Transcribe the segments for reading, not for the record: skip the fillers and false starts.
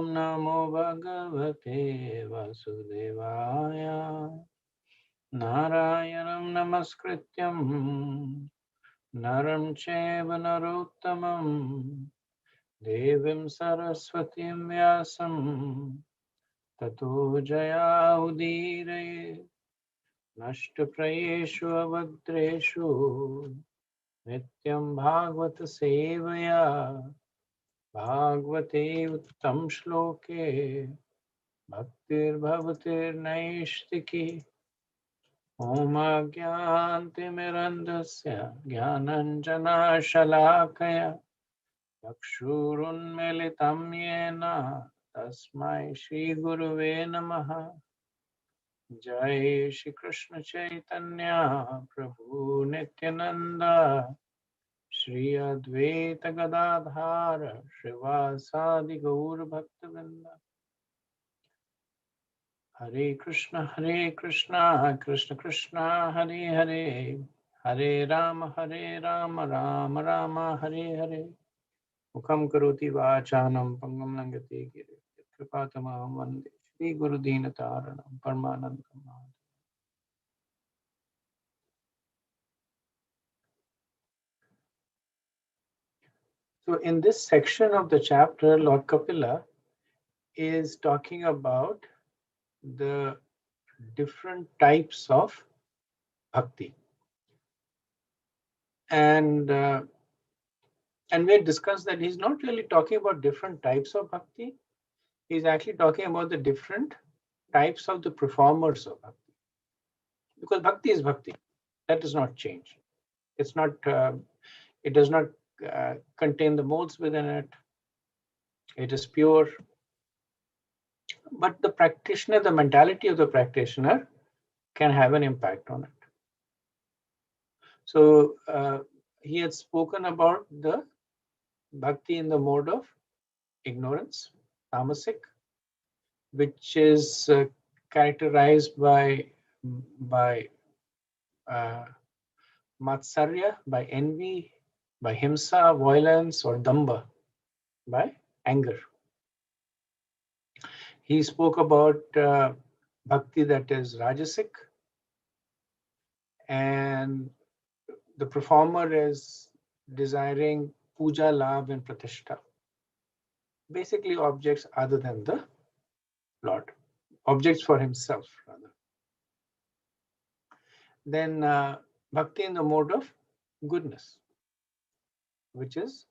Om Namo Bhagavate Vasudevaya. Narayanam Namaskrityam Naram Cheva Narottamam Devim Saraswatim Vyasam Tato Jaya Udire Nashtaprayeshu Avadreshu Nityam Bhagavata Sevaya Bhagavate Uttam Shloke Bhaktir Bhavatir Naishtiki Om Agyantimirandasya Gyananjana Shalakaya Yakshurunmilitam Yena Tasmai Shri Guruve Namaha. Jai Shri Krishna Chaitanya Prabhu Nityananda Shri Advaita Gadadhara Srivasadi Gaur Bhaktavinda. Hare Krishna Krishna Krishna Hare Hare Hare Rama Rama Rama Hare Hare. Mukam karoti vachanam pangam langati giri kripatamaham vande Shri Guru Dinataranam Paramanandam. So in this section of the chapter, Lord Kapila is talking about the different types of bhakti. And we had discussed that he's not really talking about different types of bhakti. He's actually talking about the different types of the performers of bhakti. Because bhakti is bhakti. That does not change. It's not, it does not contain the modes within it. It is pure. But the practitioner, the mentality of the practitioner can have an impact on it. So he had spoken about the bhakti in the mode of ignorance, tamasic, which is characterized by matsarya, by envy, by himsa, violence, or damba, by anger. He spoke about bhakti that is rajasic, and the performer is desiring puja, labh, and pratishtha. Basically, objects other than the Lord, objects for himself, rather. Then bhakti in the mode of goodness, which is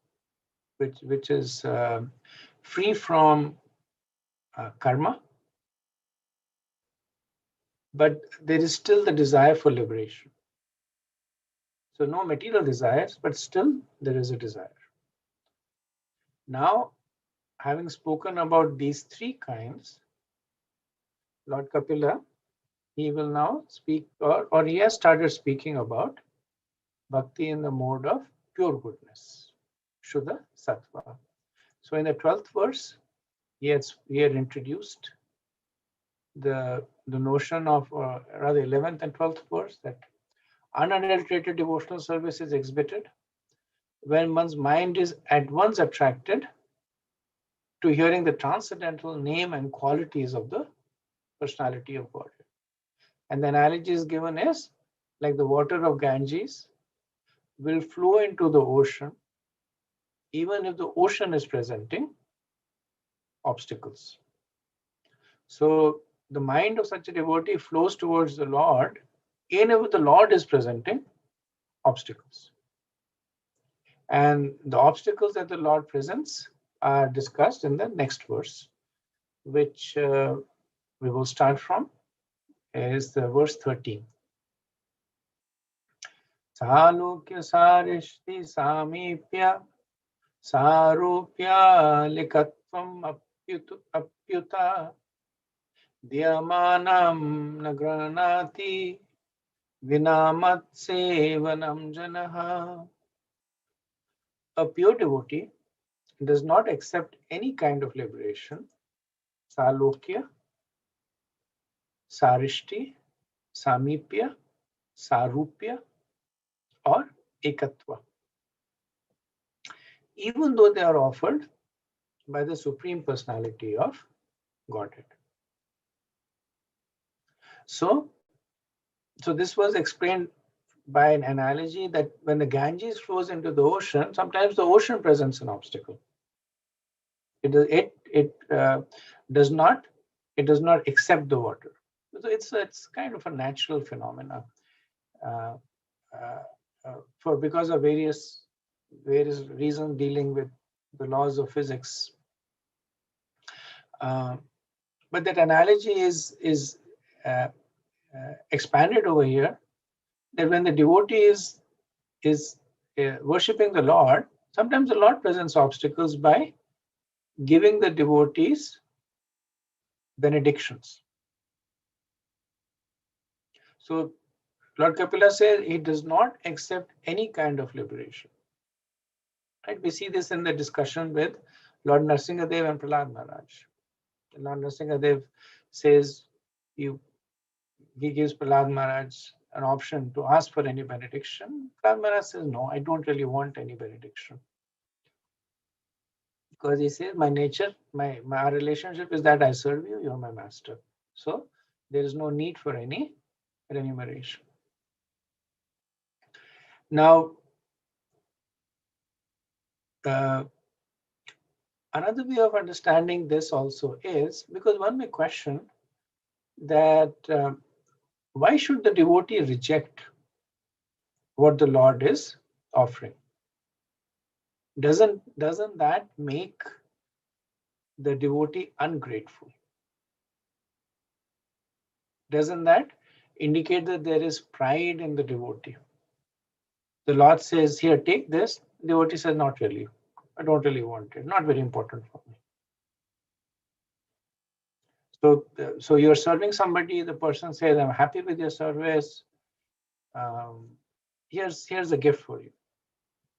free from karma, but there is still the desire for liberation. So no material desires, but still there is a desire. Now, having spoken about these three kinds, Lord Kapila, he will now speak, or he has started speaking about bhakti in the mode of pure goodness, Shuddha Sattva. So in the 12th verse, he had introduced the notion of, rather 11th and 12th verse, that unadulterated devotional service is exhibited when one's mind is at once attracted to hearing the transcendental name and qualities of the personality of God. And the analogy is given as like the water of Ganges will flow into the ocean even if the ocean is presenting obstacles. So the mind of such a devotee flows towards the Lord even if the Lord is presenting obstacles. And the obstacles that the Lord presents are discussed in the next verse, which we will start from, is the verse 13. Salukya sarishti samipya sarupya likatvam apyuta dyamanam nagranati vinamat sevanam janaha. A pure devotee does not accept any kind of liberation, salokya, sarishti, samipya, sarupya, or ekatva, even though they are offered by the Supreme Personality of Godhead. So this was explained by an analogy that when the Ganges flows into the ocean, sometimes the ocean presents an obstacle. It does not accept the water. So it's kind of a natural phenomena because of various reasons dealing with the laws of physics. But that analogy is expanded over here, that when the devotee is worshipping the Lord, sometimes the Lord presents obstacles by giving the devotees benedictions. So Lord Kapila says he does not accept any kind of liberation. Right? We see this in the discussion with Lord Nrsingadev and Prahlad Maharaj. Lord Nrsingadev says he gives Prahlad Maharaj an option to ask for any benediction. Prahlad Maharaj says, no, I don't really want any benediction. Because he says, my nature, my relationship is that I serve you, you're my master. So there is no need for any remuneration. Now, another way of understanding this also is, because one may question that why should the devotee reject what the Lord is offering? Doesn't that make the devotee ungrateful? Doesn't that indicate that there is pride in the devotee? The Lord says, here, take this. The devotee says, not really. I don't really want it. Not very important for me. So you're serving somebody, the person says, I'm happy with your service. Here's a gift for you.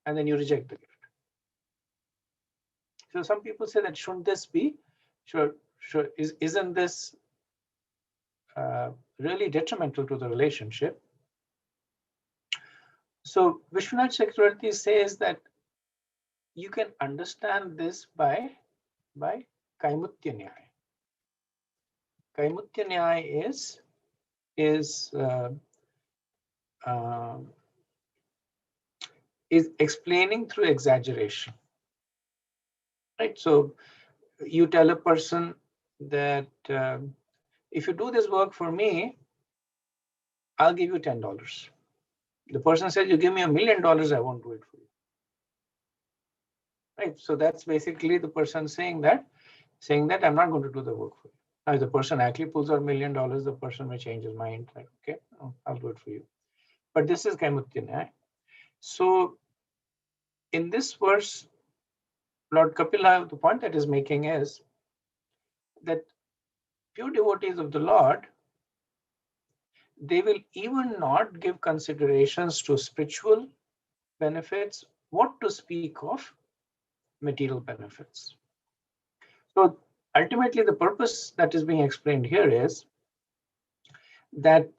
And then you reject the gift. So some people say that shouldn't this be? Isn't this really detrimental to the relationship? So Vishwanath Chakravarti says that you can understand this by Kaimutya Nyaya. Kaimutya Nyaya is explaining through exaggeration. Right? So you tell a person that if you do this work for me, I'll give you $10. The person says, you give me $1 million, I won't do it for you. Right? So that's basically the person saying that I'm not going to do the work for you. Now, if the person actually pulls out $1 million, the person may change his mind. Like, okay, I'll do it for you. But this is Kaimutya Nyaya. So in this verse, Lord Kapila, the point that is making is that pure devotees of the Lord, they will even not give considerations to spiritual benefits, what to speak of material benefits. So ultimately, the purpose that is being explained here is that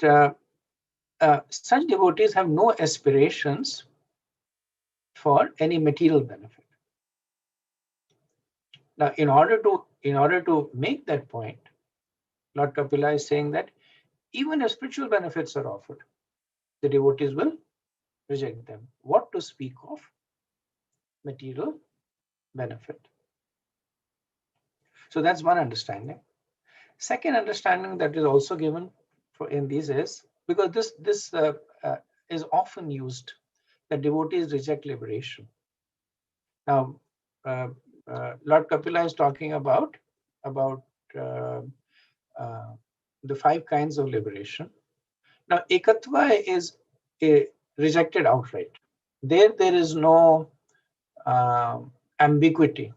such devotees have no aspirations for any material benefit. Now, in order to make that point, Lord Kapila is saying that even if spiritual benefits are offered, the devotees will reject them. What to speak of material benefit? So that's one understanding. Second understanding that is also given in these is, because this is often used, that devotees reject liberation. Now, Lord Kapila is talking about the 5 kinds of liberation. Now, ekatva is rejected outright. There is no ambiguity.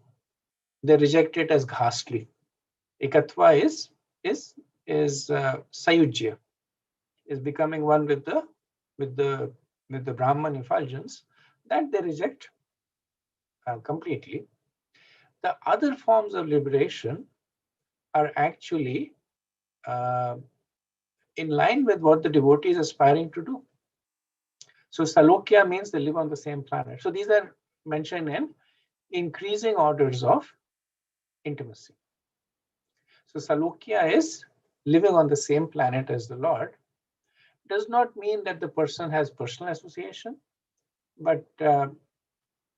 They reject it as ghastly. Ekatva is sayujya, is becoming one with the Brahman effulgence. That they reject completely. The other forms of liberation are actually in line with what the devotee is aspiring to do. So Salokya means they live on the same planet. So these are mentioned in increasing orders of intimacy. So Salokya is living on the same planet as the Lord. Does not mean that the person has personal association, but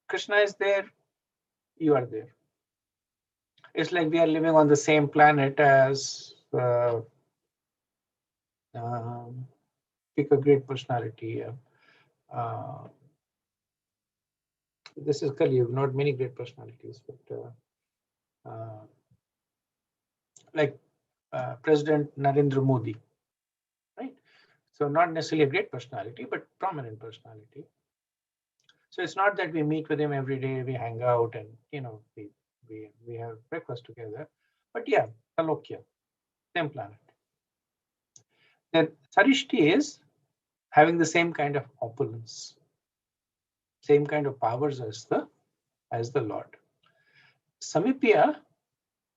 Krishna is there, you are there. It's like we are living on the same planet as pick a great personality. This is Kali Yuga, not many great personalities, but like President Narendra Modi, right? So not necessarily a great personality, but prominent personality. So it's not that we meet with him every day, we hang out, and we have breakfast together. But yeah, Salokya, same planet. Then Sarishti is having the same kind of opulence, same kind of powers as the Lord. Samipya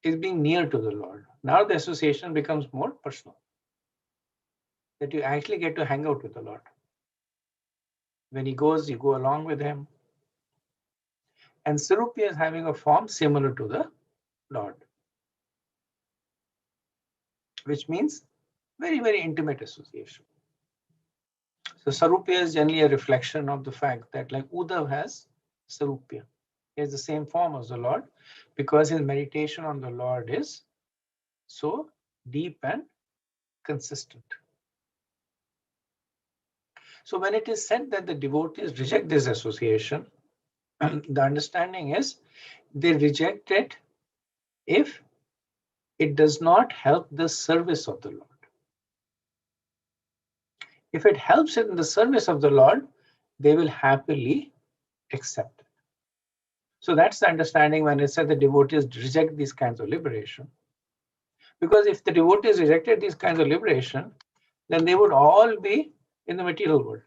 is being near to the Lord. Now the association becomes more personal, that you actually get to hang out with the Lord. When he goes, you go along with him. And Sarupya is having a form similar to the Lord, which means very, very intimate association. So Sarupya is generally a reflection of the fact that like Uddhav has Sarupya. He has the same form as the Lord because his meditation on the Lord is so deep and consistent. So when it is said that the devotees reject this association, the understanding is they reject it if it does not help the service of the Lord. If it helps in the service of the Lord, they will happily accept it. So that's the understanding when it said the devotees reject these kinds of liberation. Because if the devotees rejected these kinds of liberation, then they would all be in the material world.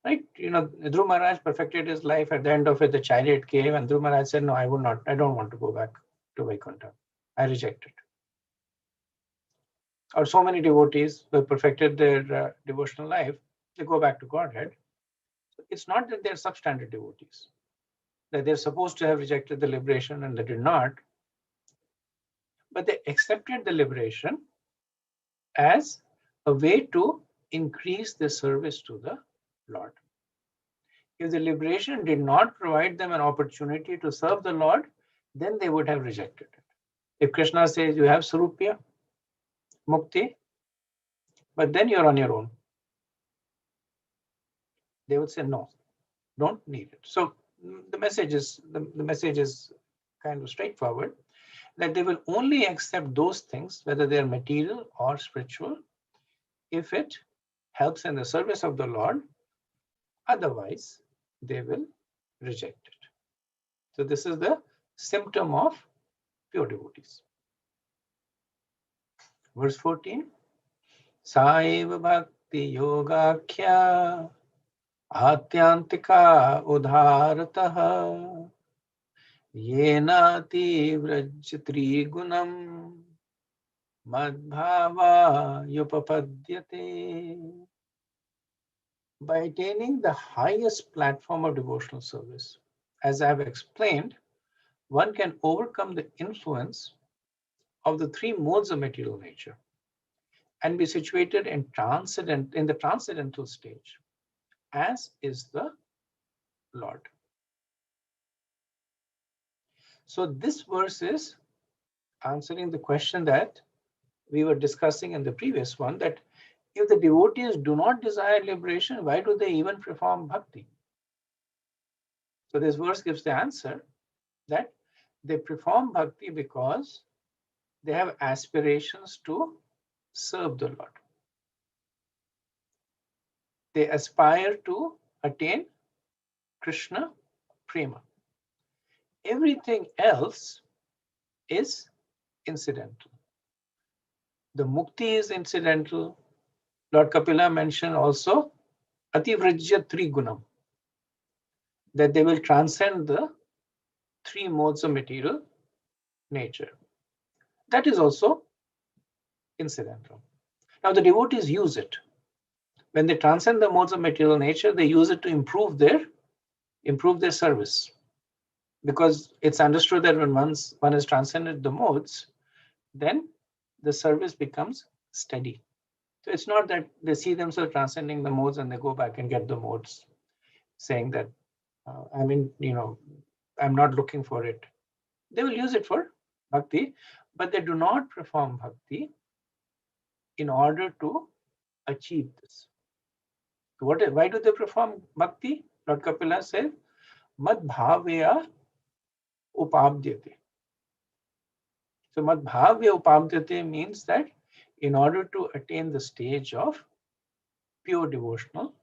Right? Dhruva Maharaj perfected his life. At the end of it, the chariot came, and Dhruva Maharaj said, "No, I would not. I don't want to go back to Vaikuntha. I reject it." Or so many devotees who have perfected their devotional life, they go back to Godhead. So it's not that they're substandard devotees, that they're supposed to have rejected the liberation and they did not, but they accepted the liberation as a way to increase their service to the Lord. If the liberation did not provide them an opportunity to serve the Lord, then they would have rejected it. If Krishna says you have Sarupya, Mukti, but then you're on your own, they would say no, don't need it. So the message is kind of straightforward, that they will only accept those things, whether they are material or spiritual, if it helps in the service of the Lord. Otherwise, they will reject it. So this is the symptom of pure devotees. Verse 14. Saiva bhakti yogakhya atyantika udharataha yenati vrajyatri gunam madbhava yupapadyate. By attaining the highest platform of devotional service, as I have explained, one can overcome the influence of the three modes of material nature and be situated in the transcendental stage, as is the Lord. So this verse is answering the question that we were discussing in the previous one, that if the devotees do not desire liberation, why do they even perform bhakti? So this verse gives the answer that they perform bhakti because they have aspirations to serve the Lord. They aspire to attain Krishna prema. Everything else is incidental. The mukti is incidental. Lord Kapila mentioned also Ativrajya Trigunam, that they will transcend the three modes of material nature. That is also incidental. Now the devotees use it. When they transcend the modes of material nature, they use it to improve their service. because it's understood that when one has transcended the modes, then the service becomes steady. So it's not that they see themselves transcending the modes and they go back and get the modes, saying that, I'm not looking for it. They will use it for bhakti, but they do not perform bhakti in order to achieve this. Why do they perform bhakti? Lord Kapila says, Mad bhavya upabdyate. So Mad bhavya upabdyate means that in order to attain the stage of pure devotional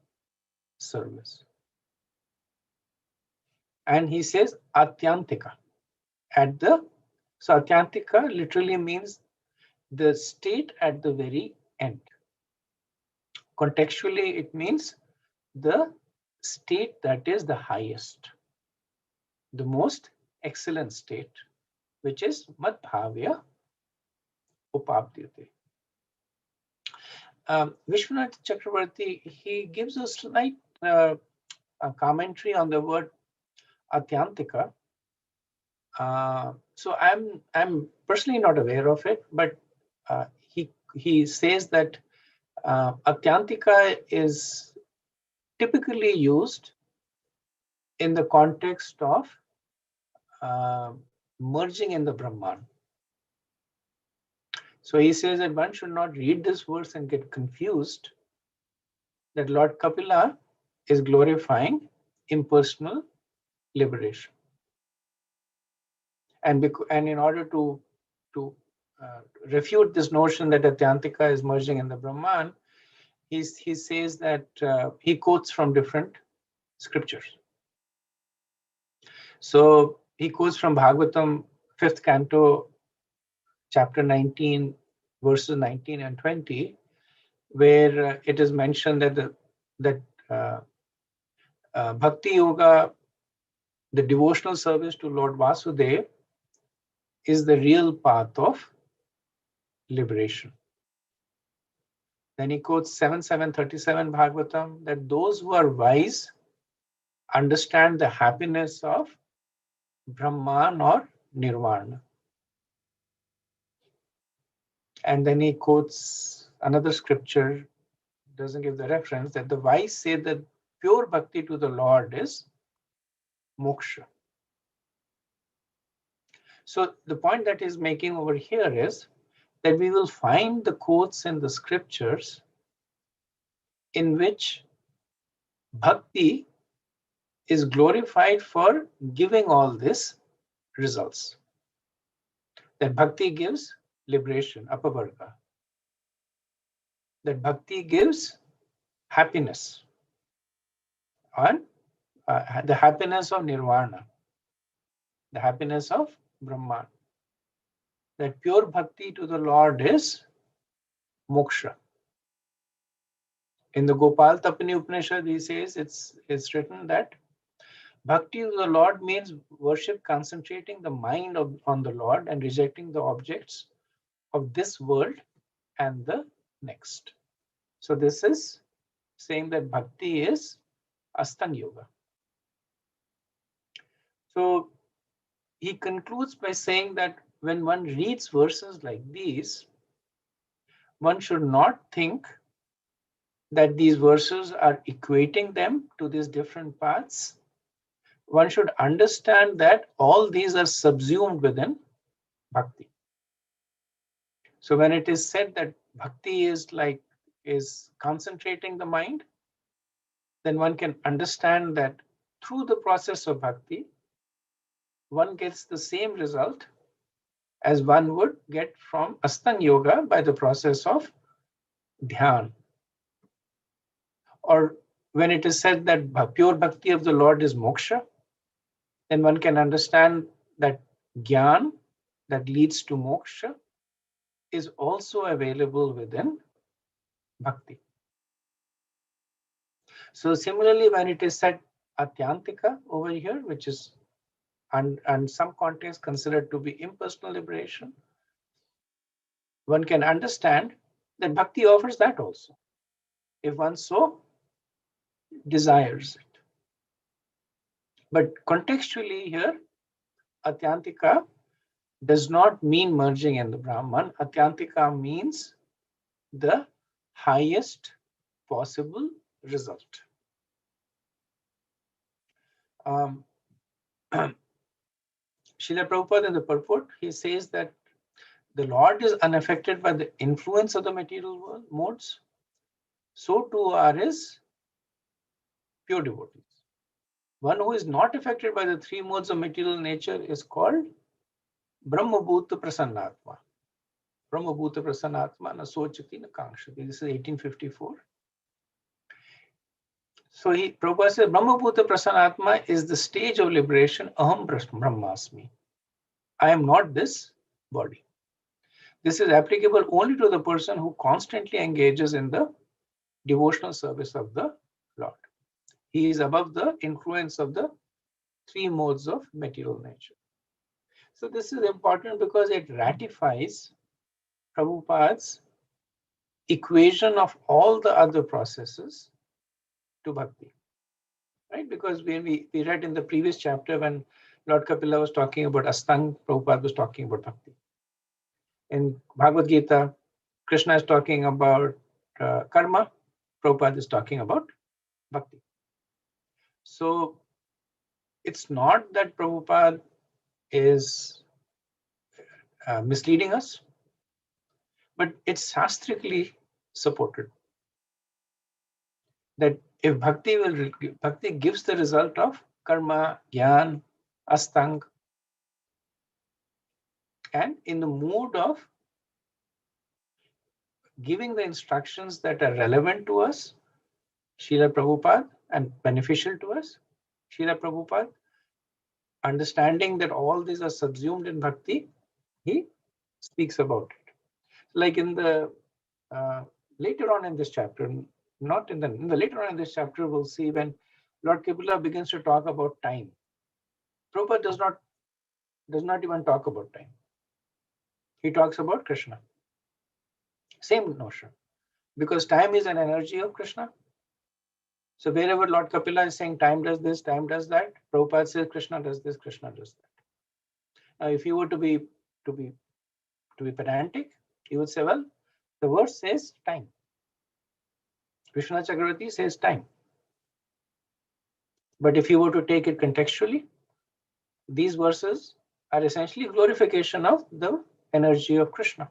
service. And he says atyantika. So atyantika literally means the state at the very end. Contextually, it means the state that is the highest, the most excellent state, which is madbhavya upabdyate. Vishwanath Chakravarti, he gives a slight a commentary on the word atyantika. So I'm personally not aware of it, but he says that atyantika is typically used in the context of merging in the Brahman. So he says that one should not read this verse and get confused that Lord Kapila is glorifying impersonal liberation. And in order to refute this notion that Atyantika is merging in the Brahman, he says that he quotes from different scriptures. So he quotes from Bhagavatam, 5th canto, chapter 19, verses 19 and 20, where it is mentioned that Bhakti Yoga, the devotional service to Lord Vasudeva, is the real path of liberation. Then he quotes 7.7.37 Bhagavatam, that those who are wise understand the happiness of Brahman or Nirvana. And then he quotes another scripture, doesn't give the reference, that the wise say that pure bhakti to the Lord is moksha. So the point that he's making over here is that we will find the quotes in the scriptures in which bhakti is glorified for giving all these results. That bhakti gives liberation, apavarga. That bhakti gives happiness, and the happiness of nirvana, the happiness of Brahman. That pure bhakti to the Lord is moksha. In the Gopal Tapani Upanishad, he says it's written that bhakti to the Lord means worship concentrating the mind on the Lord and rejecting the objects of this world and the next. So this is saying that bhakti is Astang Yoga. So he concludes by saying that when one reads verses like these, one should not think that these verses are equating them to these different paths. One should understand that all these are subsumed within bhakti. So when it is said that bhakti is concentrating the mind, then one can understand that through the process of bhakti, one gets the same result as one would get from Astang Yoga by the process of Dhyan. Or when it is said that pure bhakti of the Lord is moksha, then one can understand that Gyan that leads to moksha is also available within bhakti. So similarly, when it is said Atyantika over here, which is and some contexts considered to be impersonal liberation, one can understand that bhakti offers that also, if one so desires it. But contextually here, Atyantika does not mean merging in the Brahman. Atyantika means the highest possible result. Srila Prabhupada in the purport, he says that the Lord is unaffected by the influence of the material world, modes. So too are his pure devotees. One who is not affected by the three modes of material nature is called Brahmabhuta Prasannatma. Brahmabhuta Prasannatma na sochati na kankshati. This is 1854. So Prabhupada says Brahmabhuta Prasannatma is the stage of liberation. Aham Brahmasmi. I am not this body. This is applicable only to the person who constantly engages in the devotional service of the Lord. He is above the influence of the three modes of material nature. So this is important because it ratifies Prabhupada's equation of all the other processes to bhakti. Right? Because when we read in the previous chapter when Lord Kapila was talking about Astang, Prabhupada was talking about bhakti. In Bhagavad Gita, Krishna is talking about karma, Prabhupada is talking about bhakti. So it's not that Prabhupada is misleading us, but it's shastrically supported that if bhakti gives the result of karma, jnana, astang, and in the mood of giving the instructions that are relevant to us, Srila Prabhupada, and beneficial to us, Srila Prabhupada, understanding that all these are subsumed in bhakti, he speaks about it. Like in the later on in this chapter, not in the later on in this chapter, we'll see when Lord Kapila begins to talk about time. Prabhupada does not even talk about time. He talks about Krishna. Same notion, because time is an energy of Krishna. So wherever Lord Kapila is saying time does this, time does that, Prabhupada says Krishna does this, Krishna does that. Now, if you were to be pedantic, you would say, well, the verse says time. Krishna Chakravarti says time. But if you were to take it contextually, these verses are essentially glorification of the energy of Krishna.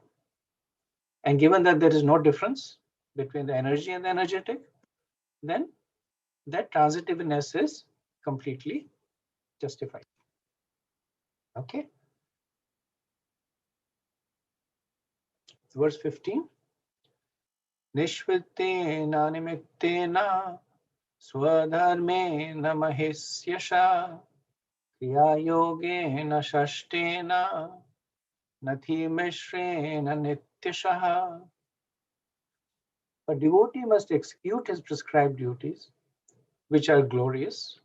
And given that there is no difference between the energy and the energetic, then that transitiveness is completely justified. Okay. Verse 15. Nishvittena nimittena swadharmena mahisyasha kriya yogena shashtena nathi mishrena nityashaha. A devotee must execute his prescribed duties, which are glorious,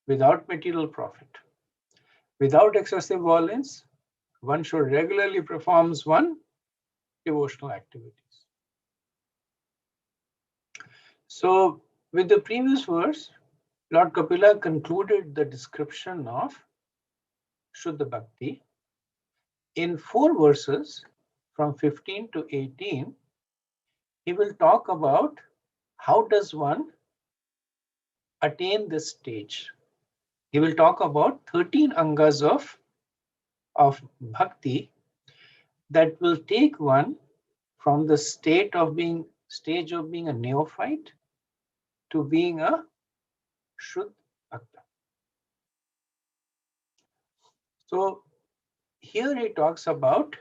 without material profit. Without excessive violence, one should regularly perform one devotional activities. So, with the previous verse, Lord Kapila concluded the description of Shuddha Bhakti. In 4 verses, from 15 to 18, he will talk about how does one attain this stage. He will talk about 13 angas of bhakti that will take one from the stage of being a neophyte to being a Shuddha Bhakta. So here he talks about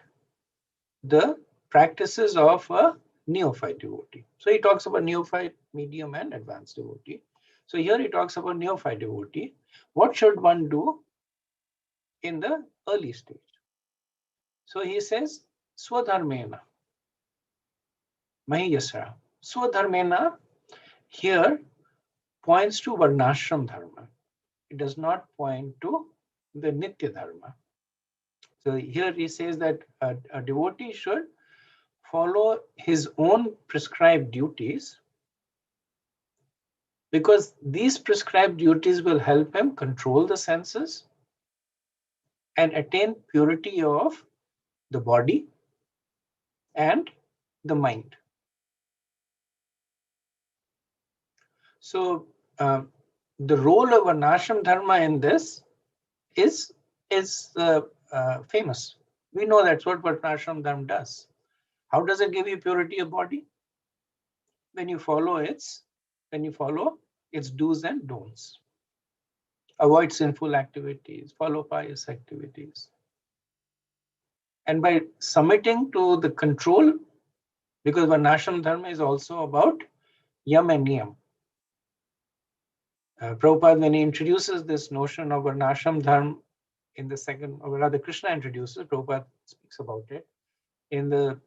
the practices of a neophyte devotee. So he talks about neophyte, medium, and advanced devotee. So here he talks about neophyte devotee. What should one do in the early stage? So he says, Swadharmena, Mahiyasra. Swadharmena here points to Varnashram Dharma. It does not point to the Nitya Dharma. So here he says that a devotee should follow his own prescribed duties, because these prescribed duties will help him control the senses and attain purity of the body and the mind. So the role of Varnashram Dharma in this is famous. We know that's what Varnashram Dharma does. How does it give you purity of body? When you follow its do's and don'ts. Avoid sinful activities, follow pious activities. And by submitting to the control, because Varnashram Dharma is also about yam and niyam. Prabhupada, when he introduces this notion of Varnashram Dharma in the second, or rather Krishna introduces, Prabhupada speaks about it in the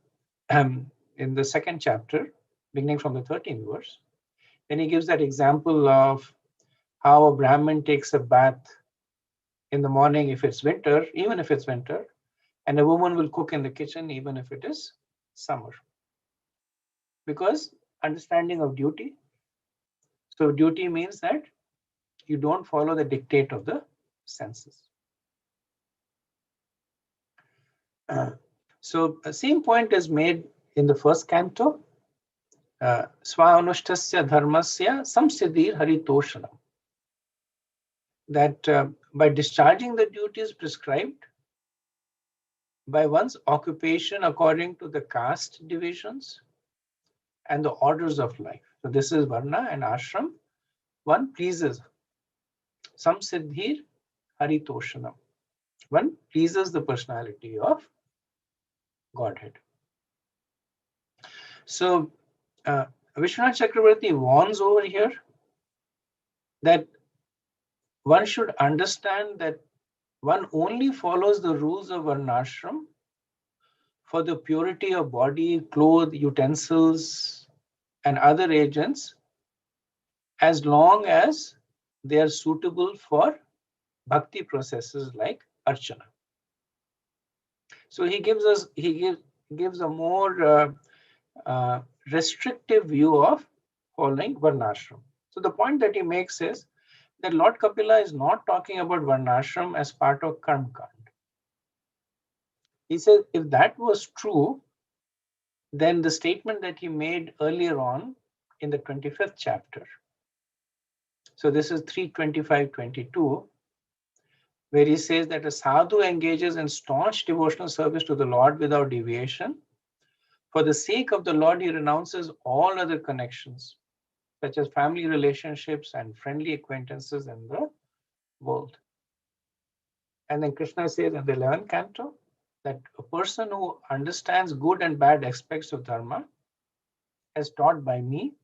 second chapter, beginning from the 13th verse. Then he gives that example of how a Brahmin takes a bath in the morning if it's winter, even if it's winter, and a woman will cook in the kitchen even if it is summer. Because understanding of duty. So duty means that you don't follow the dictate of the senses. So the same point is made in the first canto. Sva-anushtasya dharmasya samsiddhir haritoshanam. That by discharging the duties prescribed by one's occupation according to the caste divisions and the orders of life. So this is Varna and Ashram. One pleases samsiddhir haritoshanam. One pleases the personality of Godhead. So Vishwanath Chakravarti warns over here that one should understand that one only follows the rules of Varnashram for the purity of body, clothes, utensils, and other agents, as long as they are suitable for bhakti processes like Archana. So he gives a more restrictive view of following Varnashram. So the point that he makes is that Lord Kapila is not talking about Varnashram as part of Karmakand. He says if that was true, then the statement that he made earlier on in the 25th chapter, so this is 3:25:22, where he says that a sadhu engages in staunch devotional service to the Lord without deviation. For the sake of the Lord, he renounces all other connections, such as family relationships and friendly acquaintances in the world. And then Krishna says in the 11th canto that a person who understands good and bad aspects of dharma, as taught by me,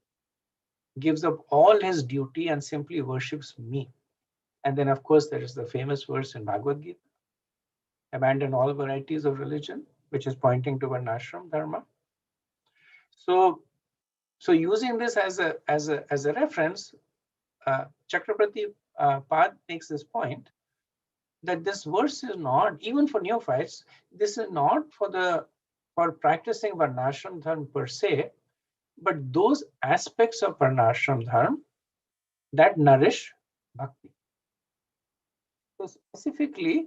gives up all his duty and simply worships me. And then, of course, there is the famous verse in Bhagavad Gita, abandon all varieties of religion, which is pointing to Varnashram Dharma. So using this as a reference, Chakrabarti Pad makes this point that this verse is not, even for neophytes, this is not for practicing Varnashram Dharma per se, but those aspects of Varnashram Dharma that nourish bhakti. So specifically,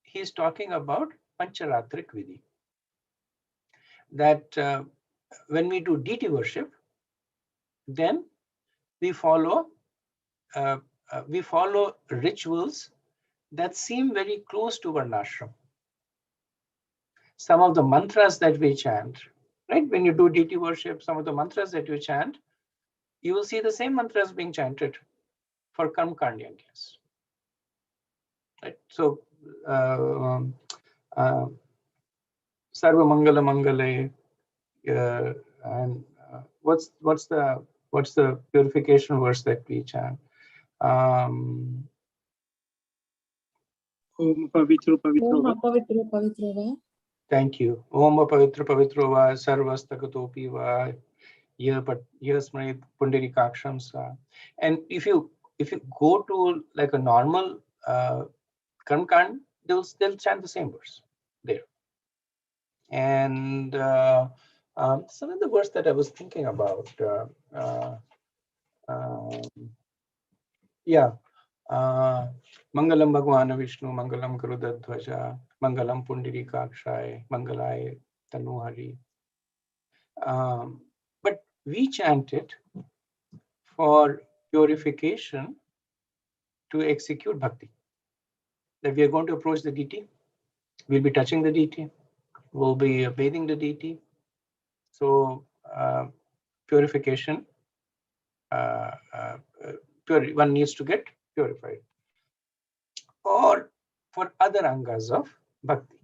he's talking about Pancharatrik Vidhi. That when we do deity worship, then we follow rituals that seem very close to Varnashram. Some of the mantras that we chant, right? When you do deity worship, some of the mantras that you chant, you will see the same mantras being chanted for Karmakand yajnas. Right? So, Sarva Mangala Mangale, and what's the purification verse that we chant? Om Pavitro Pavitro. Thank you. Om Pavitro Pavitro va Sarvastakatopi va Yasmrit Pundarikaksham sa. And if you go to like a normal Karmakand, they'll chant the same verse there. And some of the verse that I was thinking about, Mangalam Bhagwana Vishnu, Mangalam Garudadhvaja, Mangalam Pundarikakshay, Mangalay Tanuhari. But we chant it for purification to execute bhakti. That we are going to approach the deity, we'll be touching the deity, we'll be bathing the deity. So purification, one needs to get purified. Or for other angas of bhakti,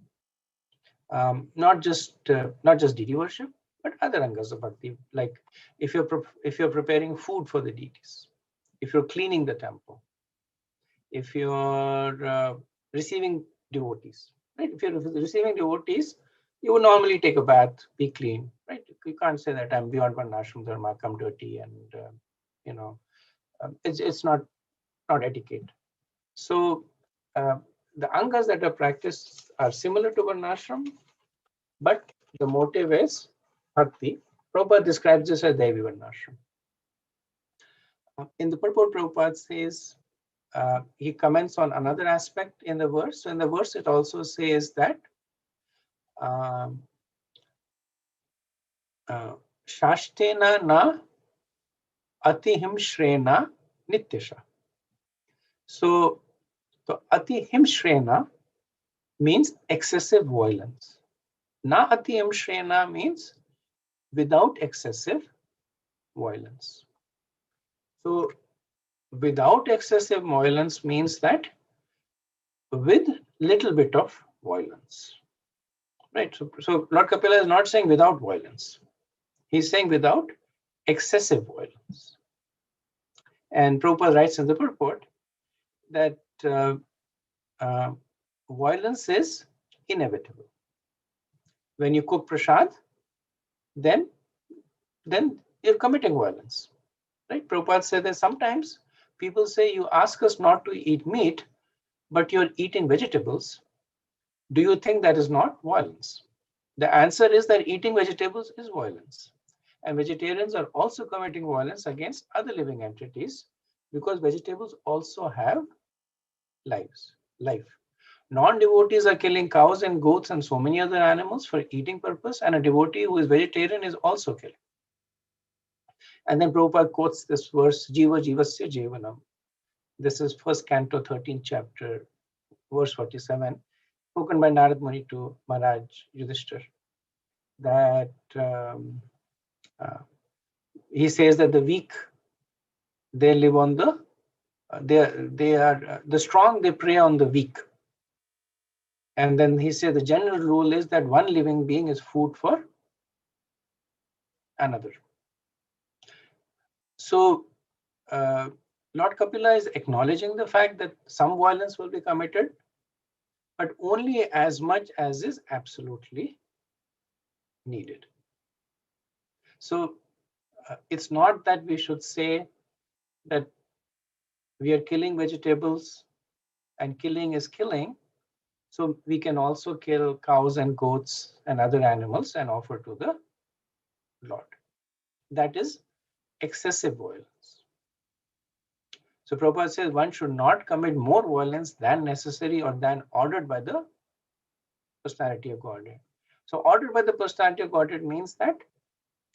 not just deity worship, but other angas of bhakti. Like if you're preparing food for the deities, if you're cleaning the temple, if you're receiving devotees, right? If you're receiving devotees, you would normally take a bath, be clean, right? You can't say that I'm beyond Varnashram Dharma, come dirty, and it's not etiquette. So the angas that are practiced are similar to Varnashram, but the motive is bhakti. Prabhupada describes this as Devi Varnashram. In the purport, Prabhupada says, he comments on another aspect in the verse. So in the verse, it also says that Shashtena na atihim shrena nityasha. So atihim shrena means excessive violence. Na atihim shrena means without excessive violence. So without excessive violence means that with little bit of violence, right? So Lord Kapila is not saying without violence. He's saying without excessive violence. And Prabhupada writes in the purport that violence is inevitable. When you cook prasad, then you're committing violence, right? Prabhupada said that sometimes people say, you ask us not to eat meat, but you're eating vegetables. Do you think that is not violence? The answer is that eating vegetables is violence. And vegetarians are also committing violence against other living entities because vegetables also have life. Non-devotees are killing cows and goats and so many other animals for eating purpose, and a devotee who is vegetarian is also killing. And then Prabhupada quotes this verse, Jiva Jivasya Jevanam. This is first canto, 13th chapter, verse 47, spoken by Narad Muni to Maharaj Yudhishthir, that he says that the weak, they live on the, they are the strong, they prey on the weak. And then he said the general rule is that one living being is food for another. So Lord Kapila is acknowledging the fact that some violence will be committed, but only as much as is absolutely needed. So it's not that we should say that we are killing vegetables and killing is killing. So we can also kill cows and goats and other animals and offer to the Lord. That is excessive violence. So Prabhupada says one should not commit more violence than necessary or than ordered by the personality of Godhead. So ordered by the personality of Godhead means that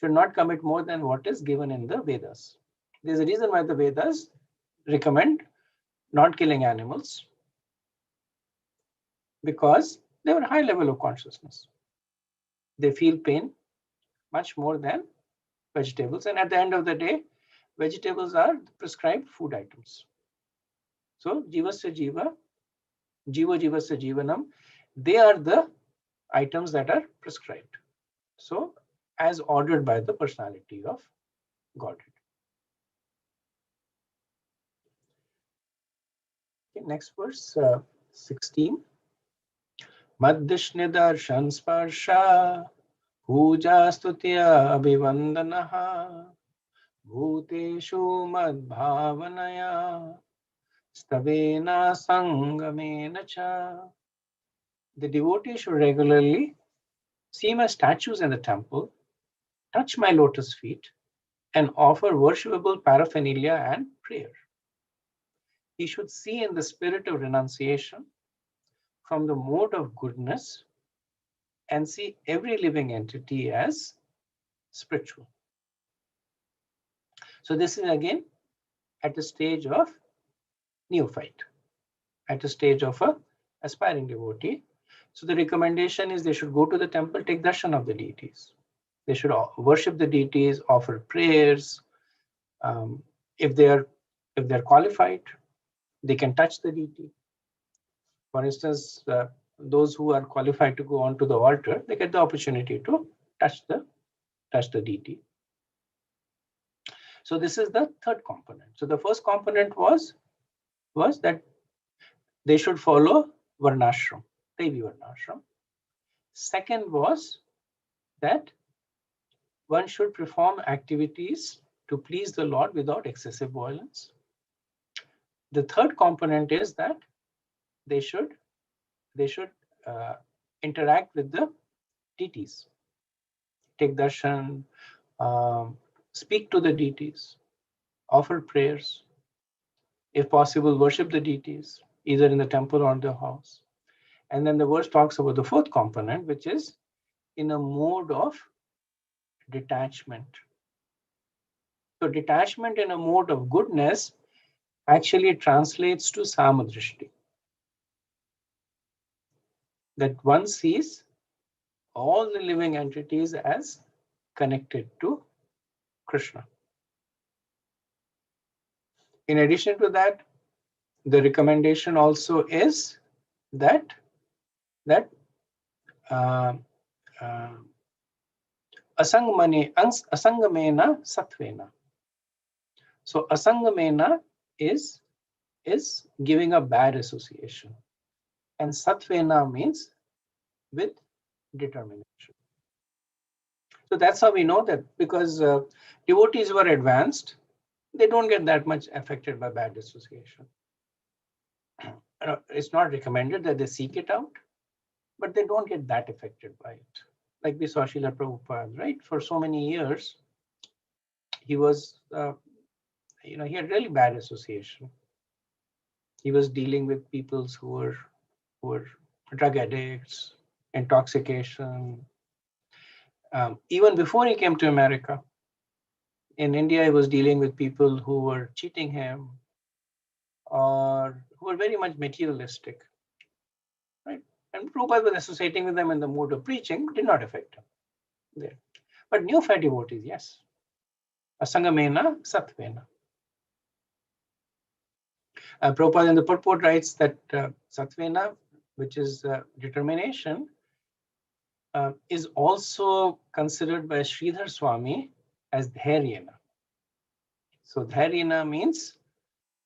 should not commit more than what is given in the Vedas. There's a reason why the Vedas recommend not killing animals, because they have a high level of consciousness. They feel pain much more than vegetables. And at the end of the day, vegetables are prescribed food items. So Jivasya Jiva, Jiva Jivasya Jivanam, they are the items that are prescribed. So as ordered by the personality of Godhead. Okay, next verse, 16. Madhishnidarshan sparsha puja stutya abhivandanaha bhuteshu madbhavanaya stavena sangamena cha. The devotee should regularly see my statues in the temple, touch my lotus feet, and offer worshipable paraphernalia and prayer. he should see in the spirit of renunciation from the mode of goodness and see every living entity as spiritual. So this is again at a stage of neophyte, at a stage of a aspiring devotee. So the recommendation is they should go to the temple, take darshan of the deities. They should worship the deities, offer prayers. If they're qualified, they can touch the deity. For instance, those who are qualified to go onto the altar, they get the opportunity to touch the deity. So this is the third component. So the first component was that they should follow varnashram, Devi varnashram. Second was that one should perform activities to please the Lord without excessive violence. The third component is that they should interact with the deities, take darshan, speak to the deities, offer prayers, if possible, worship the deities, either in the temple or in the house. And then the verse talks about the fourth component, which is in a mode of detachment. So detachment in a mode of goodness actually translates to samadrishti. That one sees all the living entities as connected to Krishna. In addition to that, the recommendation also is that asangamena satvena. So asangamena is giving a bad association, and satvena means with determination. So that's how we know that, because devotees who are advanced, they don't get that much affected by bad association. It's not recommended that they seek it out, but they don't get that affected by it. Like we saw Srila Prabhupada, right? For so many years, he was, he had really bad association. He was dealing with people who were drug addicts, intoxication. Even before he came to America, in India, he was dealing with people who were cheating him or who were very much materialistic, right? And Prabhupada was associating with them in the mode of preaching, did not affect him there. But neophyte devotees, yes. Asangamena satvena. Prabhupada in the purport writes that satvena, which is determination, is also considered by Sridhar Swami as dhairyena. So dhairyena means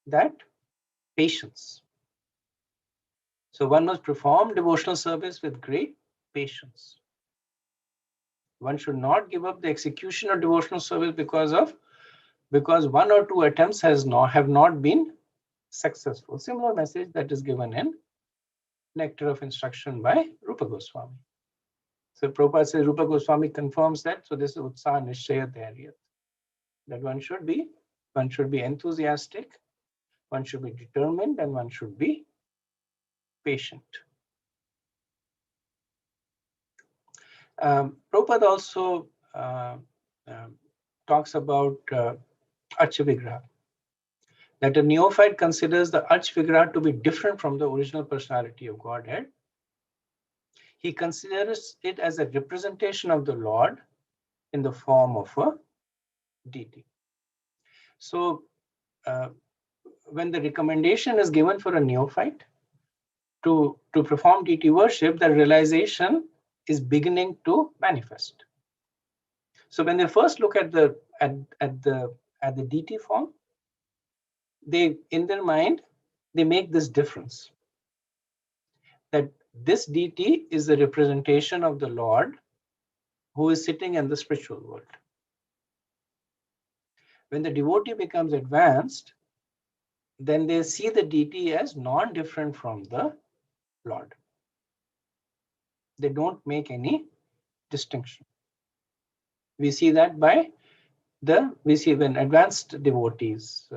that patience. So one must perform devotional service with great patience. One should not give up the execution of devotional service because one or two attempts have not been successful. Similar message that is given in Nectar of Instruction by Rupa Goswami. So Prabhupada says Rupa Goswami confirms that. So this is Utsaha Nishchaya Dhairyat. That one should be enthusiastic, one should be determined, and one should be patient. Prabhupada also talks about Archa Vigraha, that a neophyte considers the Archa Vigraha to be different from the original personality of Godhead. He considers it as a representation of the Lord in the form of a deity. So when the recommendation is given for a neophyte to perform deity worship, the realization is beginning to manifest. So when they first look at the deity form, they, in their mind, they make this difference, that this deity is the representation of the Lord who is sitting in the spiritual world. When the devotee becomes advanced, then they see the deity as non-different from the Lord. They don't make any distinction. We see that we see when advanced devotees,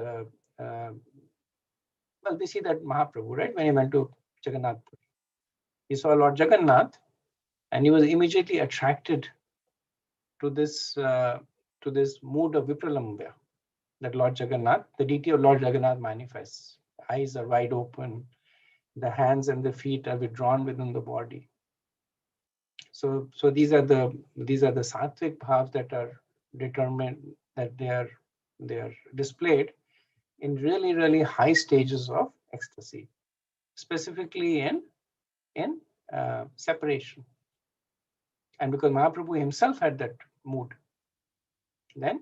Well, we see that Mahaprabhu, right, when he went to Jagannath Puri, he saw Lord Jagannath, and he was immediately attracted to this mood of Vipralambya that Lord Jagannath, the deity of Lord Jagannath, manifests. The eyes are wide open, the hands and the feet are withdrawn within the body. So these are the sattvic bhavs that are determined, that they are displayed in really high stages of ecstasy, specifically in separation. And because Mahaprabhu himself had that mood, then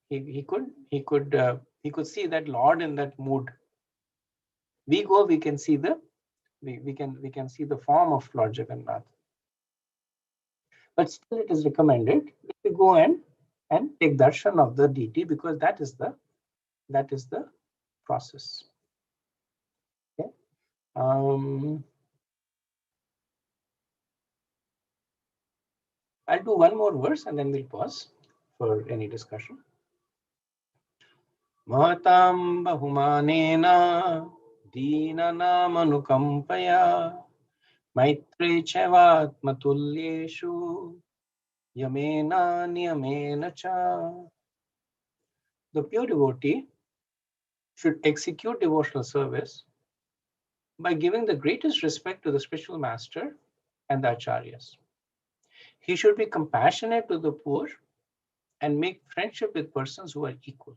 he could see that Lord in that mood. We can see we can see the form of Lord Jagannath. But still, it is recommended that we go and take darshan of the deity, because that is the process. Okay. I'll do one more verse and then we'll pause for any discussion. Mahatam bahumanena deenanam anukampaya maitre chevatmatulyeshu yamena niyamena cha. The pure devotee should execute devotional service by giving the greatest respect to the spiritual master and the acharyas. He should be compassionate to the poor and make friendship with persons who are equal.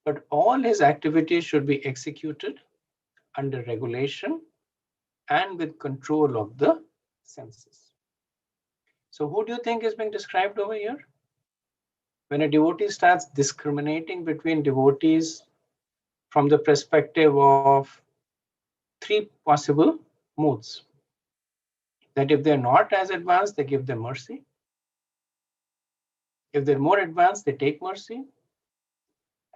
But all his activities should be executed under regulation and with control of the senses. So who do you think is being described over here? When a devotee starts discriminating between devotees from the perspective of three possible moods, that if they're not as advanced, they give them mercy. If they're more advanced, they take mercy.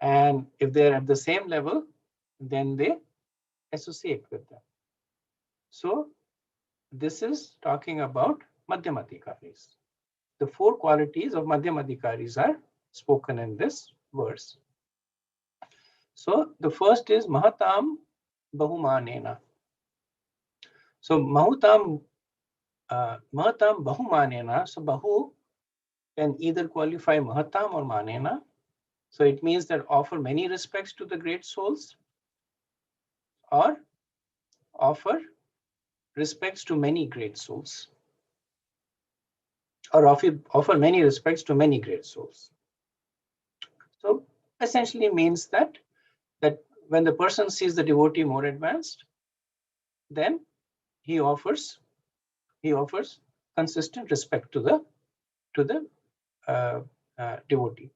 And if they're at the same level, then they associate with them. So this is talking about Madhyamadhikaris. The four qualities of Madhyamadhikaris are spoken in this verse. So the first is Mahatam Bahumanena. So Mahatam Bahumanena. So Bahu can either qualify Mahatam or Manena. So it means that offer many respects to the great souls, or offer respects to many great souls, or offer many respects to many great souls. So essentially means that when the person sees the devotee more advanced, then he offers consistent respect to the devotee.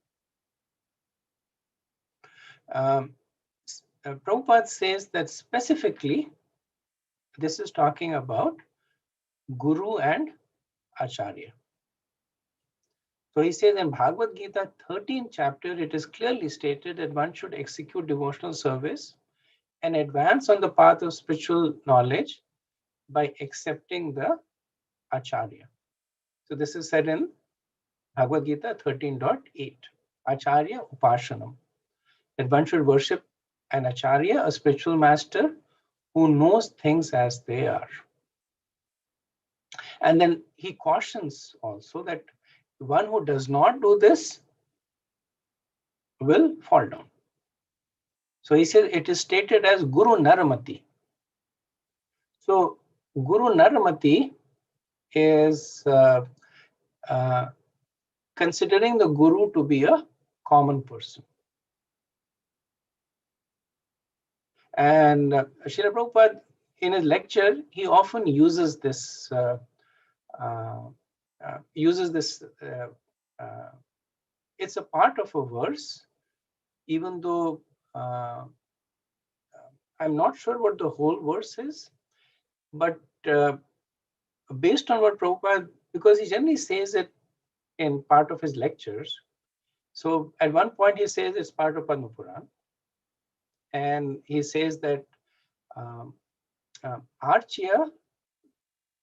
Prabhupada says that specifically this is talking about Guru and Acharya. So he says in Bhagavad Gita 13th chapter, it is clearly stated that one should execute devotional service and advance on the path of spiritual knowledge by accepting the Acharya. So this is said in Bhagavad Gita 13.8, Acharya Upashanam, that one should worship an Acharya, a spiritual master who knows things as they are. And then he cautions also that one who does not do this will fall down. So he says it is stated as Guru Naramati. So Guru Naramati is considering the Guru to be a common person. And Srila Prabhupada, in his lecture, he often uses this. It's a part of a verse, even though I'm not sure what the whole verse is, but based on what Prabhupada, because he generally says it in part of his lectures. So at one point he says it's part of Padma Puran, and he says that Archya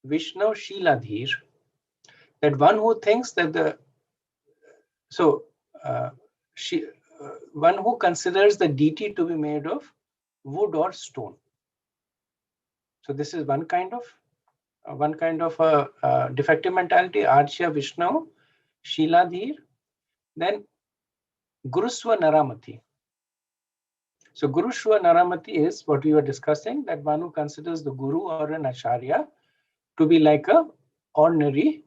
Vishnu Shiladhir, that one who thinks that one who considers the deity to be made of wood or stone. So this is one kind of a defective mentality. Archya Vishnu, Shiladhir, then Guruswa Naramati. So Guruswa Naramati is what we were discussing, that one who considers the guru or an acharya to be like a ordinary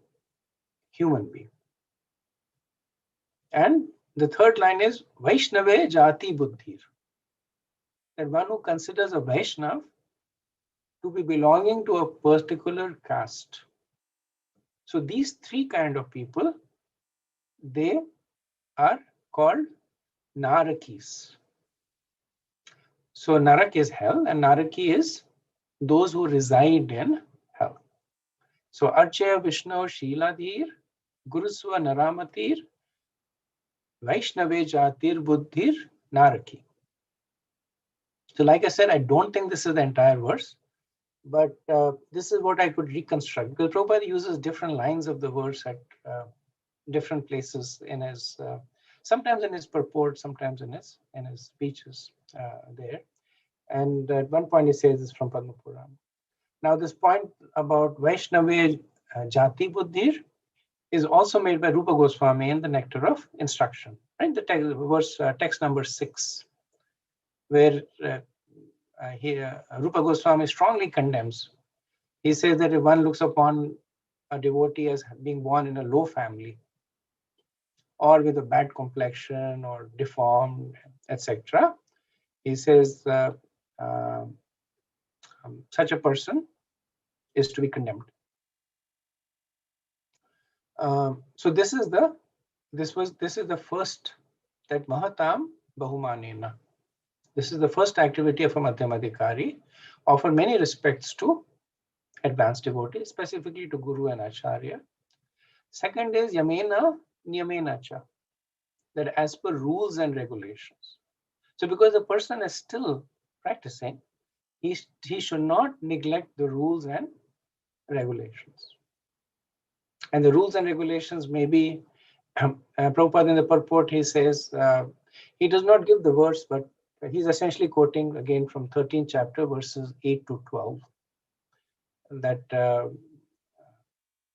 human being. And the third line is Vaishnave Jati Buddhir, that one who considers a Vaishnav to be belonging to a particular caste. So these three kind of people, they are called Narakis. So Narak is hell and Naraki is those who reside in hell. So Archaya Vishnu Shiladhir, Guruswa Naramatir, Vaishnave Jatir Buddhir Naraki. So like I said, I don't think this is the entire verse, but this is what I could reconstruct, because Prabhupada uses different lines of the verse at different places in his, sometimes in his purport, sometimes in his speeches there. And at one point he says this from Padma Purana. Now this point about Vaishnava Jati Buddhir is also made by Rupa Goswami in the Nectar of Instruction, right? The text, verse text number 6, where Rupa Goswami strongly condemns. He says that if one looks upon a devotee as being born in a low family, or with a bad complexion, or deformed, etc., he says such a person is to be condemned. So this is the first, that Mahatam Bahumanena. This is the first activity of a Madhyamadhikari, offer many respects to advanced devotees, specifically to Guru and Acharya. Second is Yamena Niyamena Cha, that as per rules and regulations. So because the person is still practicing, he should not neglect the rules and regulations. And the rules and regulations may be, Prabhupada in the purport, he says, he does not give the verse, but he's essentially quoting again from 13th chapter, verses 8 to 12, that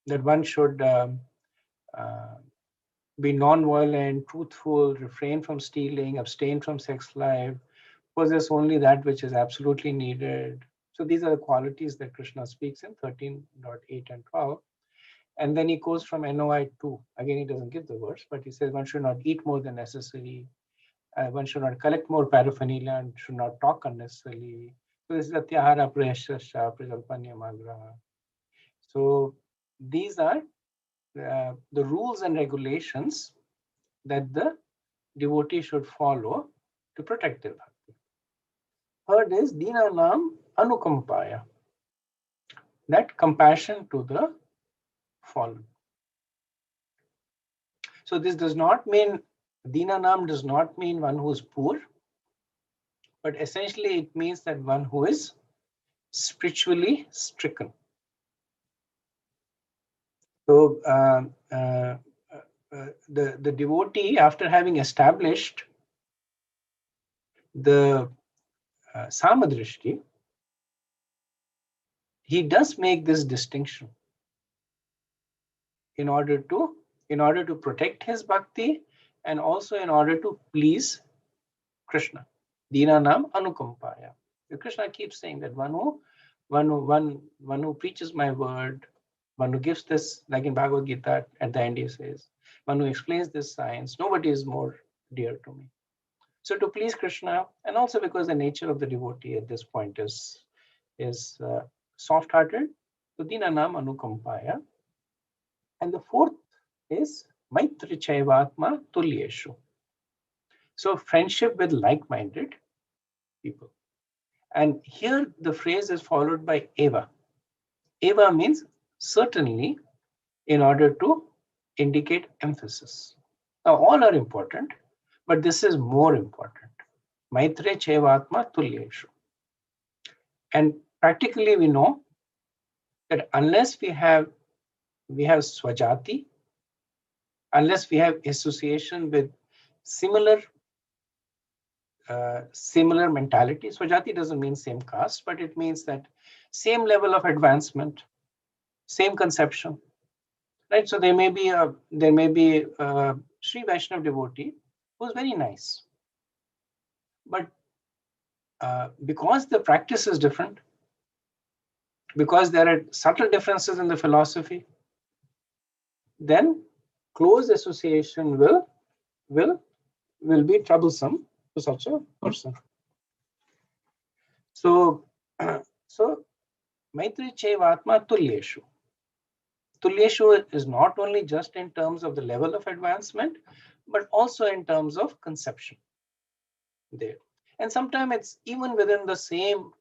one should be non-violent, truthful, refrain from stealing, abstain from sex life, possess only that which is absolutely needed. So these are the qualities that Krishna speaks in 13.8 and 12. And then he goes from NOI 2. Again, he doesn't give the verse, but he says one should not eat more than necessary. One should not collect more paraphernalia and should not talk unnecessarily. So this is Atyahara Prayashasha Prajalpanyamagraha. So these are the rules and regulations that the devotee should follow to protect their bhakti. Third is Dinanam Anukampaya, that compassion to the fallen. So this does not mean, Dinanam does not mean one who is poor, but essentially it means that one who is spiritually stricken. So the devotee, after having established the Samadrishti, he does make this distinction in order to protect his bhakti and also in order to please Krishna. Dinanam Anukampaya. Krishna keeps saying that one who preaches my word, one who gives this, like in Bhagavad Gita, at the end he says, one who explains this science, nobody is more dear to me. So to please Krishna, and also because the nature of the devotee at this point is soft-hearted, so Dinanam Anukampaya. And the fourth is Maitri Chaivatma Tulyeshu. So friendship with like-minded people. And here the phrase is followed by Eva. Eva means certainly, in order to indicate emphasis. Now all are important, but this is more important. Maitre Chaivatma Tulyeshu. And practically we know that unless we have Swajati, unless we have association with similar similar mentality. Swajati doesn't mean same caste, but it means that same level of advancement, same conception, right? So there may be a Sri Vaishnav devotee who's very nice, but because the practice is different, because there are subtle differences in the philosophy, then close association will be troublesome to such a person. So Maitri Chevatma Tulyeshu. Tulyeshu is not only just in terms of the level of advancement, but also in terms of conception there. And sometimes it's even within the same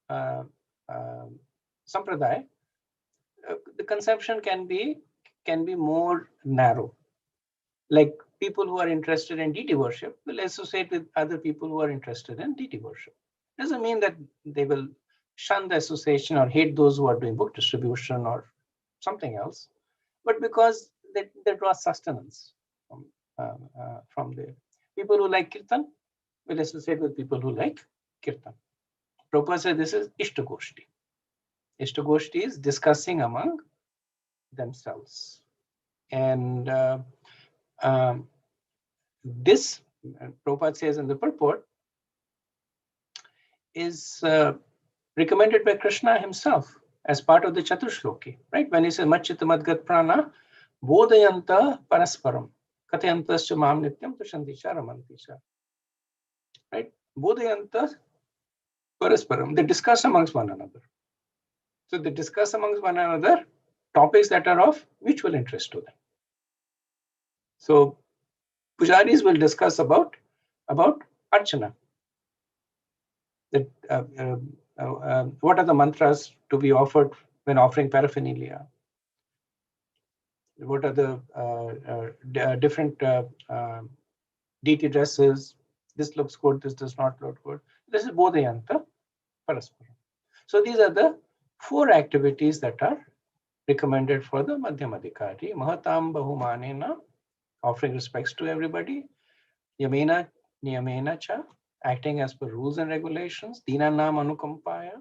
sampradaya, the conception can be more narrow. Like people who are interested in deity worship will associate with other people who are interested in deity worship. Doesn't mean that they will shun the association or hate those who are doing book distribution or something else, but because they draw sustenance from there. People who like kirtan will associate with people who like kirtan. Prabhupada said this is Ishtagoshti. Ishtagoshti is discussing among themselves. And this, Prabhupada says in the purport, is recommended by Krishna himself as part of the Chaturshloki, right? When he says, Machita Madgat Prana, Bodhayanta Parasparam, Kathayantascha Mam Nityam Tushanticha Ramanticha. Right? Bodhayanta Parasparam, they discuss amongst one another. So they discuss amongst one another topics that are of mutual interest to them. So pujaris will discuss about Archana. That, what are the mantras to be offered when offering paraphernalia? What are the different deity dresses? This looks good, this does not look good. This is Bodhayanta Parasparam. So these are the 4 activities that are recommended for the Madhyamadhikari. Mahatam Bahumanena, offering respects to everybody. Yamena Niyamena Cha, acting as per rules and regulations. Dinanam Anukampaya,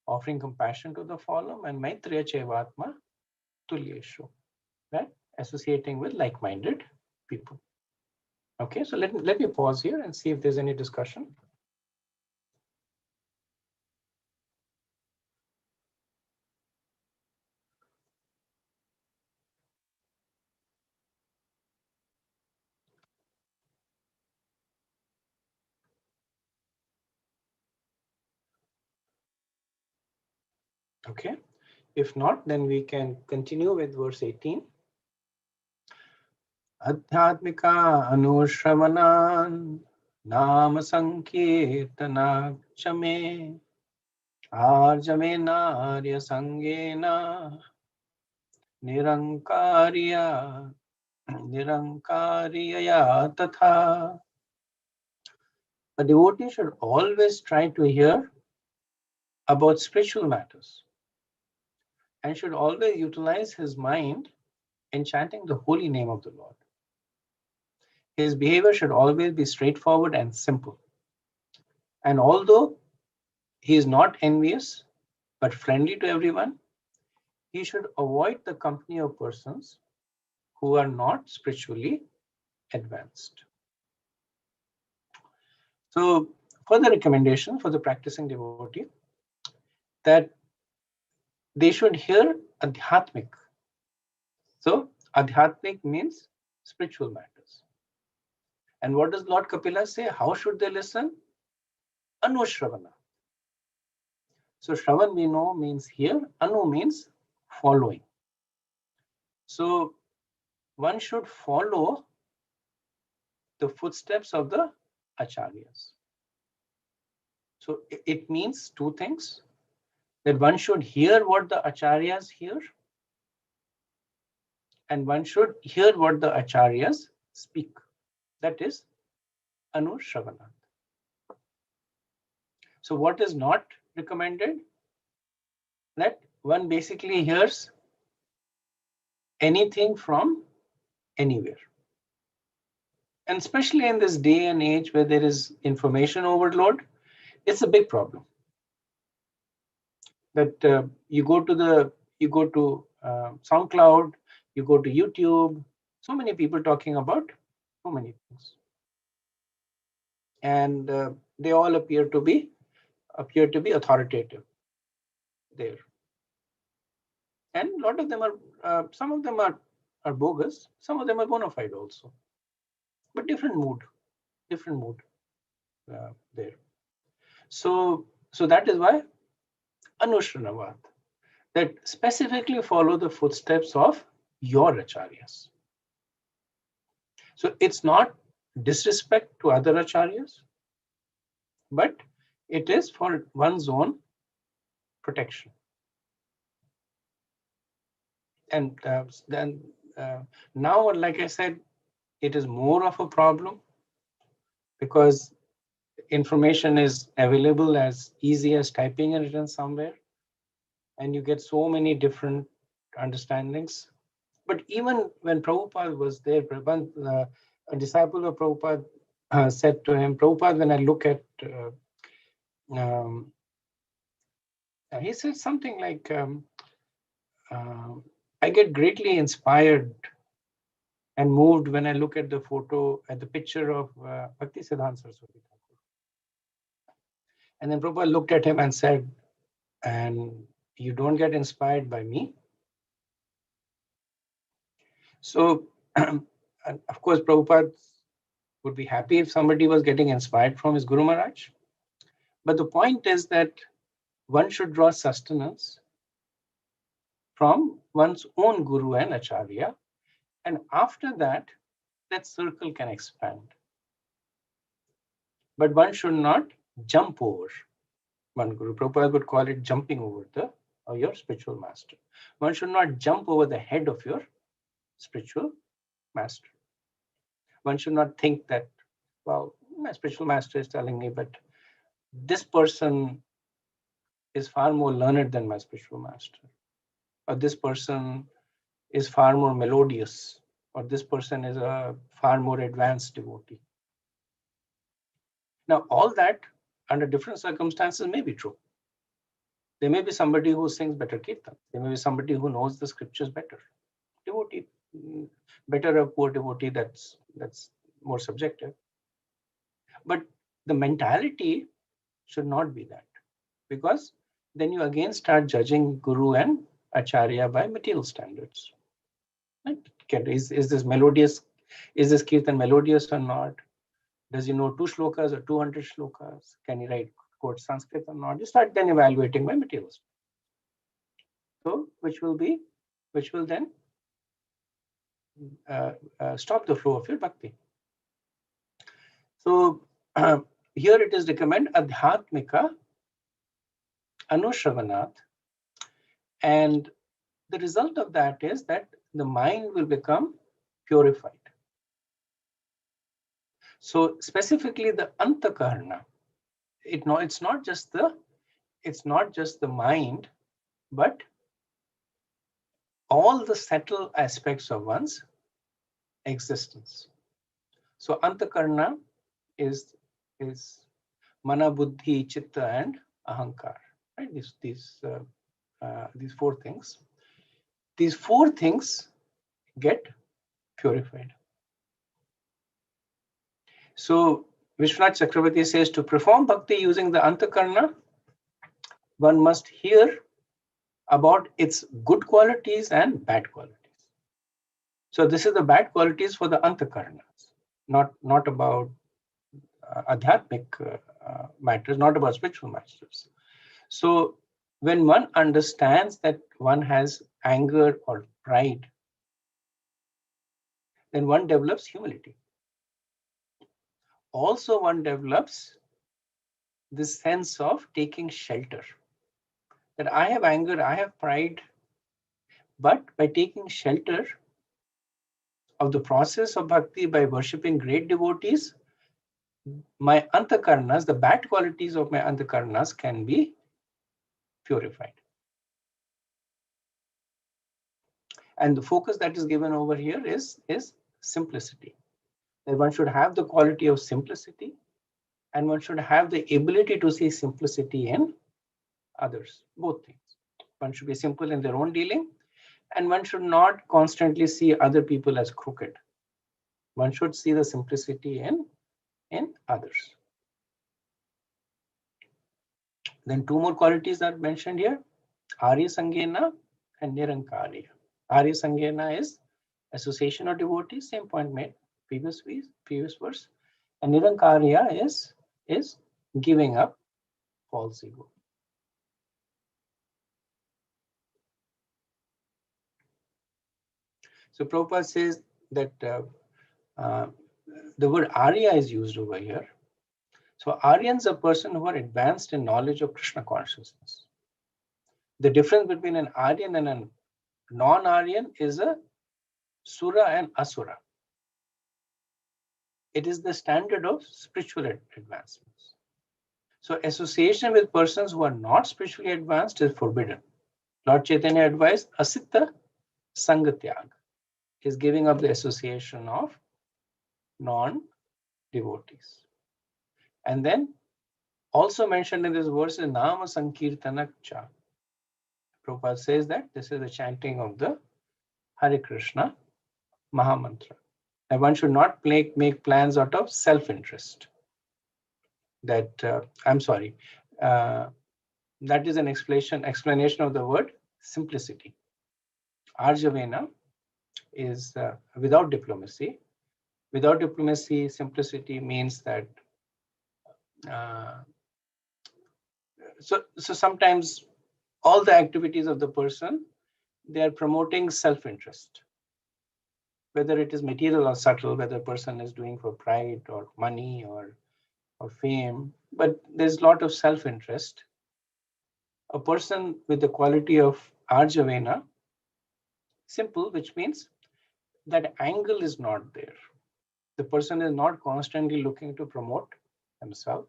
offering compassion to the fallen. And Maitriya Chevatma Tulyeshu, right? Associating with like-minded people. Okay, so let me pause here and see if there's any discussion. Okay, if not, then we can continue with verse 18. Adhyatmika anushravanam nama sankirtana chame arjamena arya sangena nirankariya tatha. A devotee should always try to hear about spiritual matters and should always utilize his mind in chanting the holy name of the Lord. His behavior should always be straightforward and simple. And although he is not envious but friendly to everyone, he should avoid the company of persons who are not spiritually advanced. So, further recommendation for the practicing devotee that they should hear adhyatmik. So, adhyatmik means spiritual matters. And what does Lord Kapila say? How should they listen? Anushravana. So, Shravan we know means hear, Anu means following. So, one should follow the footsteps of the acharyas. So, it means 2 things. That one should hear what the acharyas hear, and one should hear what the acharyas speak. That is anushravanat. So what is not recommended? That one basically hears anything from anywhere And especially in this day and age where there is information overload, it's a big problem. That you go to SoundCloud, you go to YouTube, so many people talking about so many things, and they all appear to be authoritative there. And a lot of them are, some of them are bogus, some of them are bona fide also, but different mood there. So that is why Anushranavad, that specifically follow the footsteps of your acharyas. So it's not disrespect to other acharyas, but it is for one's own protection. And then now, like I said, it is more of a problem because information is available as easy as typing it in somewhere, and you get so many different understandings. But even when Prabhupada was there, a disciple of Prabhupada said to him, Prabhupada, when I look at, he said something like, I get greatly inspired and moved when I look at the photo, at the picture of Bhakti Siddhanta Saraswati Thakur. And then Prabhupada looked at him and said, and you don't get inspired by me? So, of course, Prabhupada would be happy if somebody was getting inspired from his Guru Maharaj. But the point is that one should draw sustenance from one's own Guru and Acharya. And after that, that circle can expand. But one should not jump over one Guru. Prabhupada would call it jumping over your spiritual master. One should not jump over the head of your spiritual master. One should not think that, well, my spiritual master is telling me, but this person is far more learned than my spiritual master. Or this person is far more melodious. Or this person is a far more advanced devotee. Now, all that under different circumstances may be true. There may be somebody who sings better kirtan. There may be somebody who knows the scriptures better. Devotee, better a poor devotee, that's more subjective. But the mentality should not be that, because then you again start judging Guru and Acharya by material standards. Right? Is this melodious? Is this kirtan melodious or not? Does he know 2 shlokas or 200 shlokas? Can he quote Sanskrit or not? You start then evaluating by materials. So, which will then stop the flow of your bhakti. So here it is recommended Adhyatmika Anushravanat, and the result of that is that the mind will become purified. So specifically the antakarna, it's not just the mind, but all the subtle aspects of one's existence. So antakarna is mana, buddhi, chitta, and ahankar. Right? These 4 things. These 4 things get purified. So Vishwanath Chakravarti says, to perform bhakti using the antakarna, one must hear about its good qualities and bad qualities. So this is the bad qualities for the antakarnas, not about adhyatmic matters, not about spiritual matters. So when one understands that one has anger or pride, then one develops humility. Also, one develops this sense of taking shelter. That I have anger, I have pride, but by taking shelter of the process of bhakti, by worshipping great devotees, my antakarnas, the bad qualities of my antakarnas, can be purified. And the focus that is given over here is simplicity. that one should have the quality of simplicity, and one should have the ability to see simplicity in others, both things. One should be simple in their own dealing, and one should not constantly see other people as crooked. One should see the simplicity in others. Then two more qualities are mentioned here, Arya Sangena and Nirankarya. Arya Sangena is association of devotees, same point made previous verse. And Nirankarya is giving up false ego. So Prabhupada says that the word Arya is used over here. So Aryans are a person who are advanced in knowledge of Krishna consciousness. The difference between an Aryan and a non-Aryan is a Sura and Asura. It is the standard of spiritual advancements. So association with persons who are not spiritually advanced is forbidden. Lord Chaitanya advised Asitta Sangatyag, is giving up the association of non-devotees. And then also mentioned in this verse is Nama Sankirtanak Cha. Prabhupada says that this is the chanting of the Hare Krishna Mahamantra. And one should not make plans out of self-interest. That that is an explanation of the word simplicity. Arjavena is without diplomacy. Without diplomacy, simplicity means that so sometimes all the activities of the person, they are promoting self-interest, whether it is material or subtle, whether a person is doing for pride or money or fame, but there's a lot of self-interest. A person with the quality of Arjavena, simple, which means that angle is not there. The person is not constantly looking to promote himself.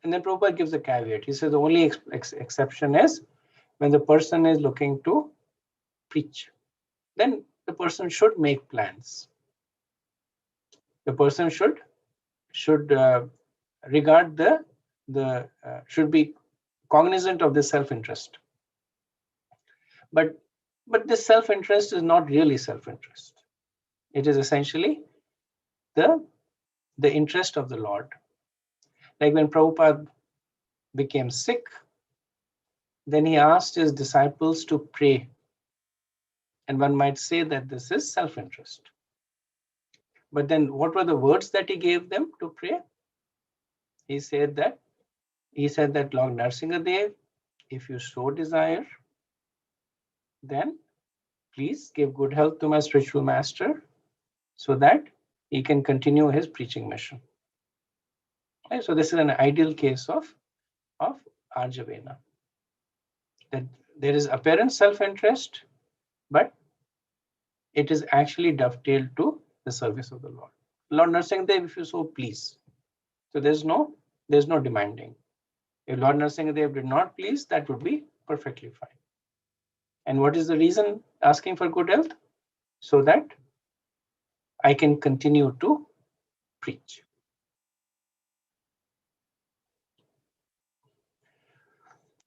And then Prabhupada gives a caveat. He says the only exception is when the person is looking to preach. Then the person should make plans. The person should regard should be cognizant of the self-interest. But this self-interest is not really self-interest. It is essentially the interest of the Lord. Like when Prabhupada became sick, then he asked his disciples to pray. And one might say that this is self-interest. But then what were the words that he gave them to pray? He said that Lord Narsingadev, if you so desire, then please give good health to my spiritual master so that he can continue his preaching mission. Okay, so this is an ideal case of Arjavena. That there is apparent self-interest, but it is actually dovetailed to the service of the Lord. Lord Narsingadev, if you so please. So there's no demanding. If Lord Narsingadev did not please, that would be perfectly fine. And what is the reason asking for good health? So that I can continue to preach.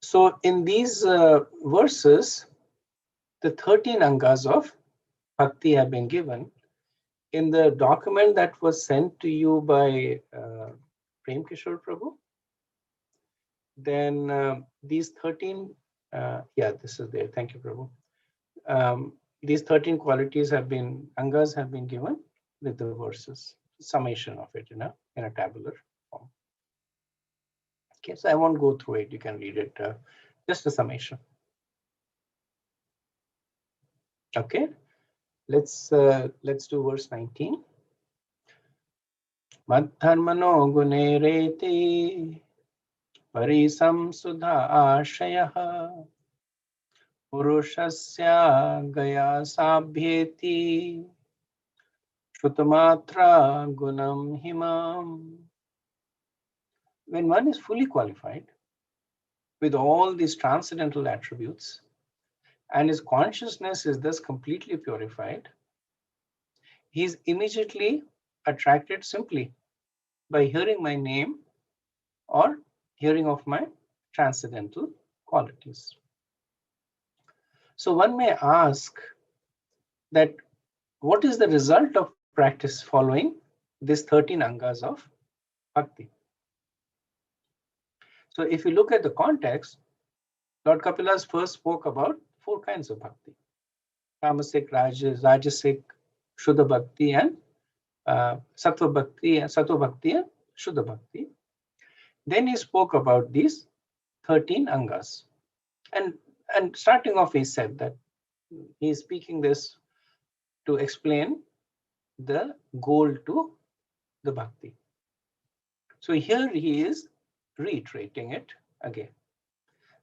So in these verses, the 13 angas of bhakti have been given. In the document that was sent to you by Prem Kishore Prabhu, then these 13, this is there. Thank you, Prabhu. These 13 qualities angas have been given with the verses, summation of it in a tabular form. Okay, so I won't go through it. You can read it, just a summation. Okay, let's do verse 19. Madharmano gune reti parisam sudha ashayah purushasya gaya sabhyeti shutamatra gunam himam. When one is fully qualified with all these transcendental attributes and his consciousness is thus completely purified, he's immediately attracted simply by hearing my name or hearing of my transcendental qualities. So one may ask that what is the result of practice following these 13 angas of bhakti? So if you look at the context, Lord Kapilas first spoke about 4 kinds of bhakti: tamasic, rajasic, shuddha bhakti, and sattva bhakti, and shuddha bhakti. Then he spoke about these 13 angas, and starting off he said that he is speaking this to explain the goal to the bhakti. So here he is reiterating it again.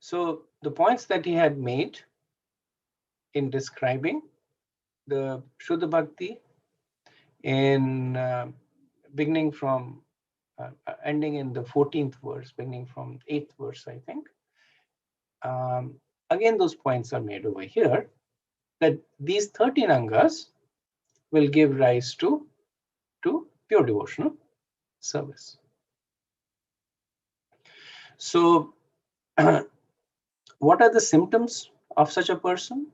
So the points that he had made in describing the Shuddha Bhakti in beginning from ending in the 14th verse, beginning from 8th verse, I think. Again, those points are made over here, that these 13 angas will give rise to pure devotional service. So what are the symptoms of such a person?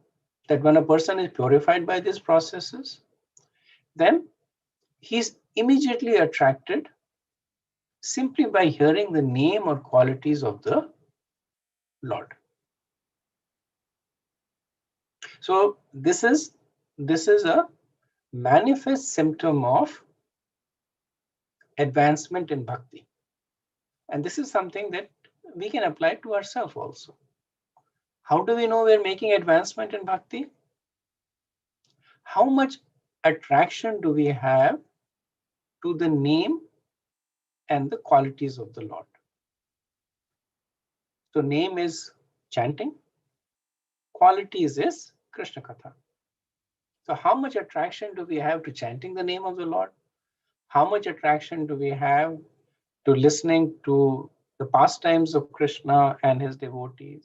That when a person is purified by these processes, then he's immediately attracted simply by hearing the name or qualities of the Lord. So this is a manifest symptom of advancement in bhakti. And this is something that we can apply to ourselves also. How do we know we're making advancement in bhakti? How much attraction do we have to the name and the qualities of the Lord? So name is chanting, qualities is Krishna Katha. So how much attraction do we have to chanting the name of the Lord? How much attraction do we have to listening to the pastimes of Krishna and his devotees,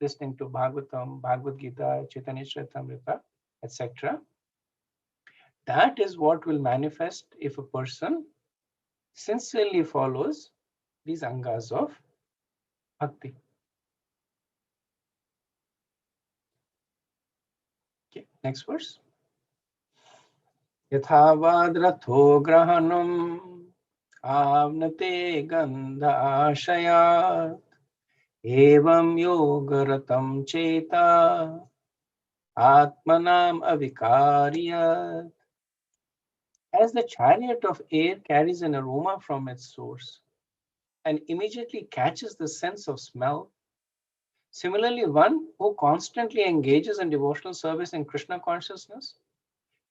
listening to Bhagavatam, Bhagavad Gita, Chaitanya Charitamrita, etc.? That is what will manifest if a person sincerely follows these angas of bhakti. Okay, next verse. Yatha vadratho grahanam avnate gandha ashayat evam yogaratam cheta atmanam avikaryat. As the chariot of air carries an aroma from its source and immediately catches the sense of smell, similarly, one who constantly engages in devotional service in Krishna consciousness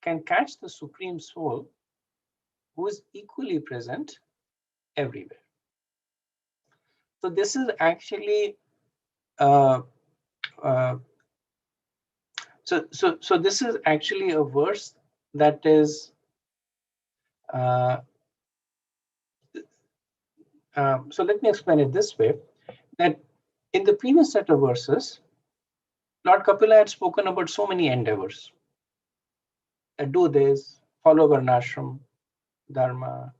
can catch the Supreme Soul, who is equally present everywhere. So this is actually so this is actually a verse that is so let me explain it this way, that in the previous set of verses, Lord Kapila had spoken about so many endeavors. Do this, follow Varnashram Dharma,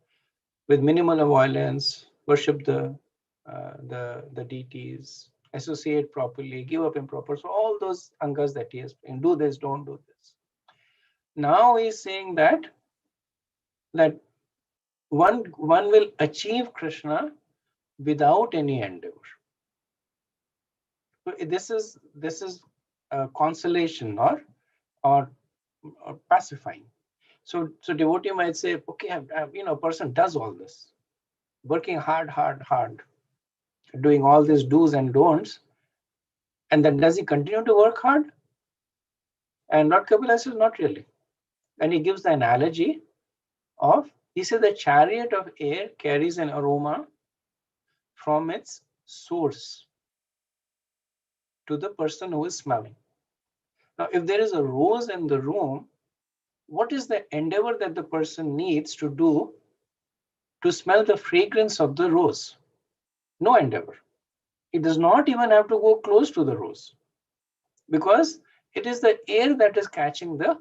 with minimal violence, worship the deities, associate properly, give up improper. So all those angas that he has, and do this, don't do this. Now he's saying that one will achieve Krishna without any endeavor. So this is consolation or pacifying. So devotee might say, okay, a person does all this, working hard, doing all these do's and don'ts, and then does he continue to work hard? And Lord Kapila says, not really. And he gives the analogy of, he said, the chariot of air carries an aroma from its source to the person who is smelling. Now, if there is a rose in the room, what is the endeavor that the person needs to do to smell the fragrance of the rose? No endeavor. He does not even have to go close to the rose, because it is the air that is catching the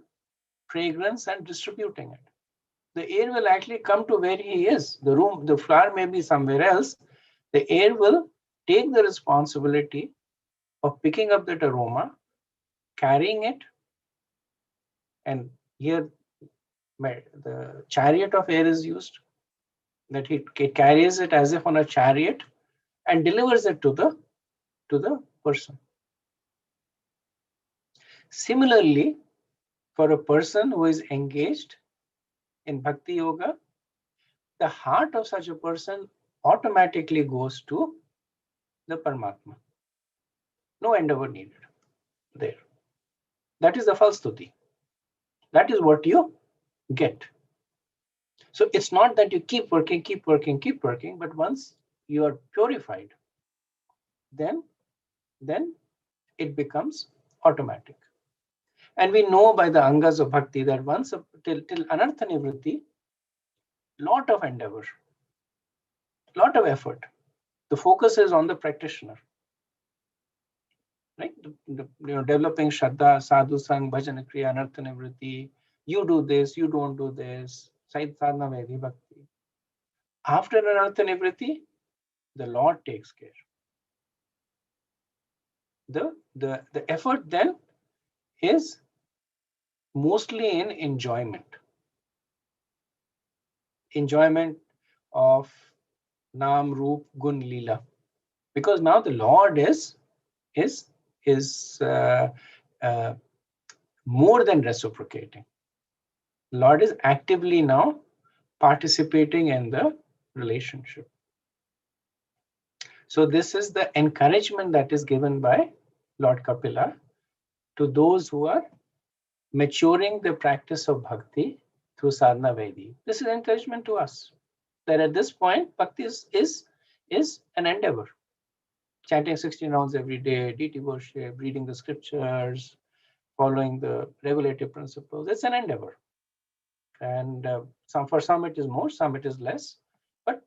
fragrance and distributing it. The air will actually come to where he is. The flower may be somewhere else. The air will take the responsibility of picking up that aroma, carrying it, and here the chariot of air is used, that he carries it as if on a chariot and delivers it to the person. Similarly, for a person who is engaged in Bhakti Yoga, the heart of such a person automatically goes to the Paramatma. No endeavor needed there. That is the falstuti. That is what you get. So it's not that you keep working, but once you are purified, then it becomes automatic. And we know by the angas of bhakti that once till anartha nivritti, lot of endeavor, lot of effort. The focus is on the practitioner, right? Developing shraddha, sadhu sang, bhajan kriya, anartha nivritti. You do this, you don't do this. Sadhana Vaidhi Bhakti. After anartha nivritti, the Lord takes care. The effort then is mostly in enjoyment of Nam, Roop, Gun, Leela, because now the Lord is more than reciprocating. Lord is actively now participating in the relationship. So this is the encouragement that is given by Lord Kapila to those who are maturing the practice of bhakti through sadhana vaidhi. This is encouragement to us that at this point bhakti is an endeavor. Chanting 16 rounds every day, deity worship, reading the scriptures, following the regulative principles. It's an endeavor. And for some it is more, some it is less. But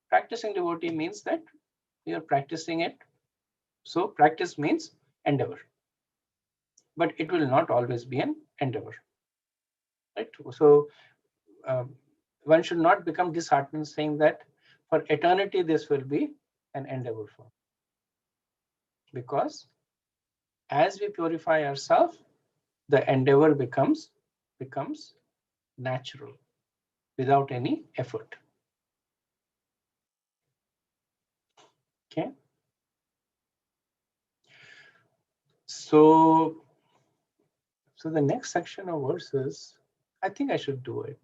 practicing devotee means that you are practicing it. So practice means endeavor. But it will not always be an endeavor. Right? So one should not become disheartened saying that for eternity this will be an endeavor for. Because as we purify ourselves, the endeavor becomes natural without any effort. Okay. So the next section of verses, I think I should do it.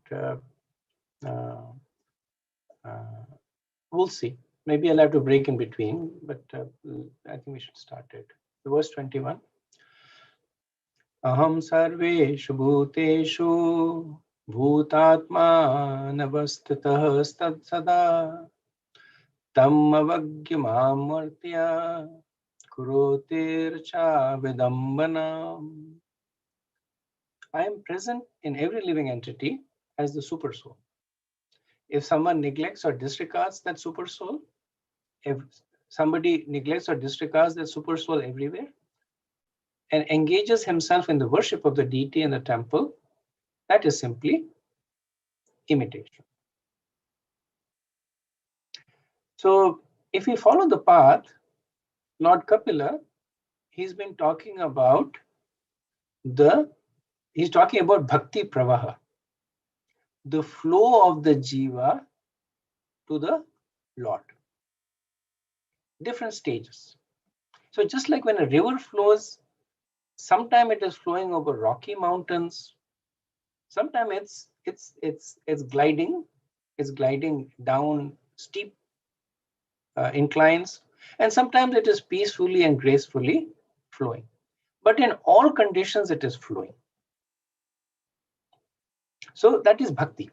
We'll see. Maybe I'll have to break in between, but I think we should start it. Verse 21. Aham sarveshu bhuteshu bhutatma navastitah sada tam avagyamamartya kurotircha vidambanam. I am present in every living entity as the super soul. If someone neglects or disregards that super soul, if somebody neglects or disregards that super soul everywhere and engages himself in the worship of the deity in the temple, that is simply imitation. So if we follow the path, Lord Kapila, he's been talking about bhakti pravaha, the flow of the jiva to the Lord. Different stages. So just like when a river flows, sometimes it is flowing over rocky mountains, sometimes it's gliding down steep inclines, and sometimes it is peacefully and gracefully flowing. But in all conditions, it is flowing. So that is bhakti.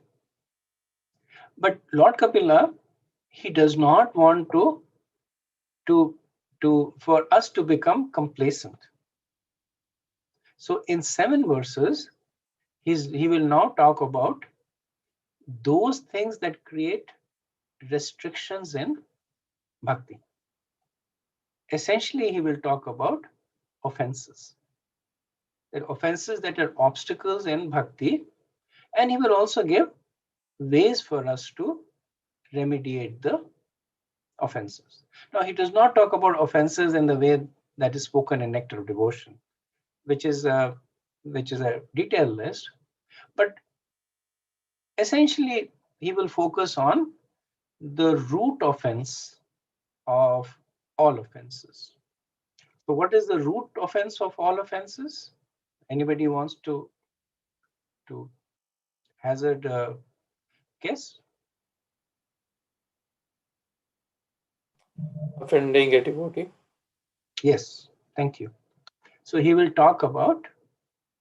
But Lord Kapila, he does not want for us to become complacent. So in 7 verses, he will now talk about those things that create restrictions in bhakti. Essentially, he will talk about offenses. There are offenses that are obstacles in bhakti, and he will also give ways for us to remediate the offenses. Now, he does not talk about offenses in the way that is spoken in Nectar of Devotion, which is a detailed list, but essentially he will focus on the root offense of all offenses. So what is the root offense of all offenses? Anybody wants to hazard a guess? Offending a devotee. Yes, thank you. So he will talk about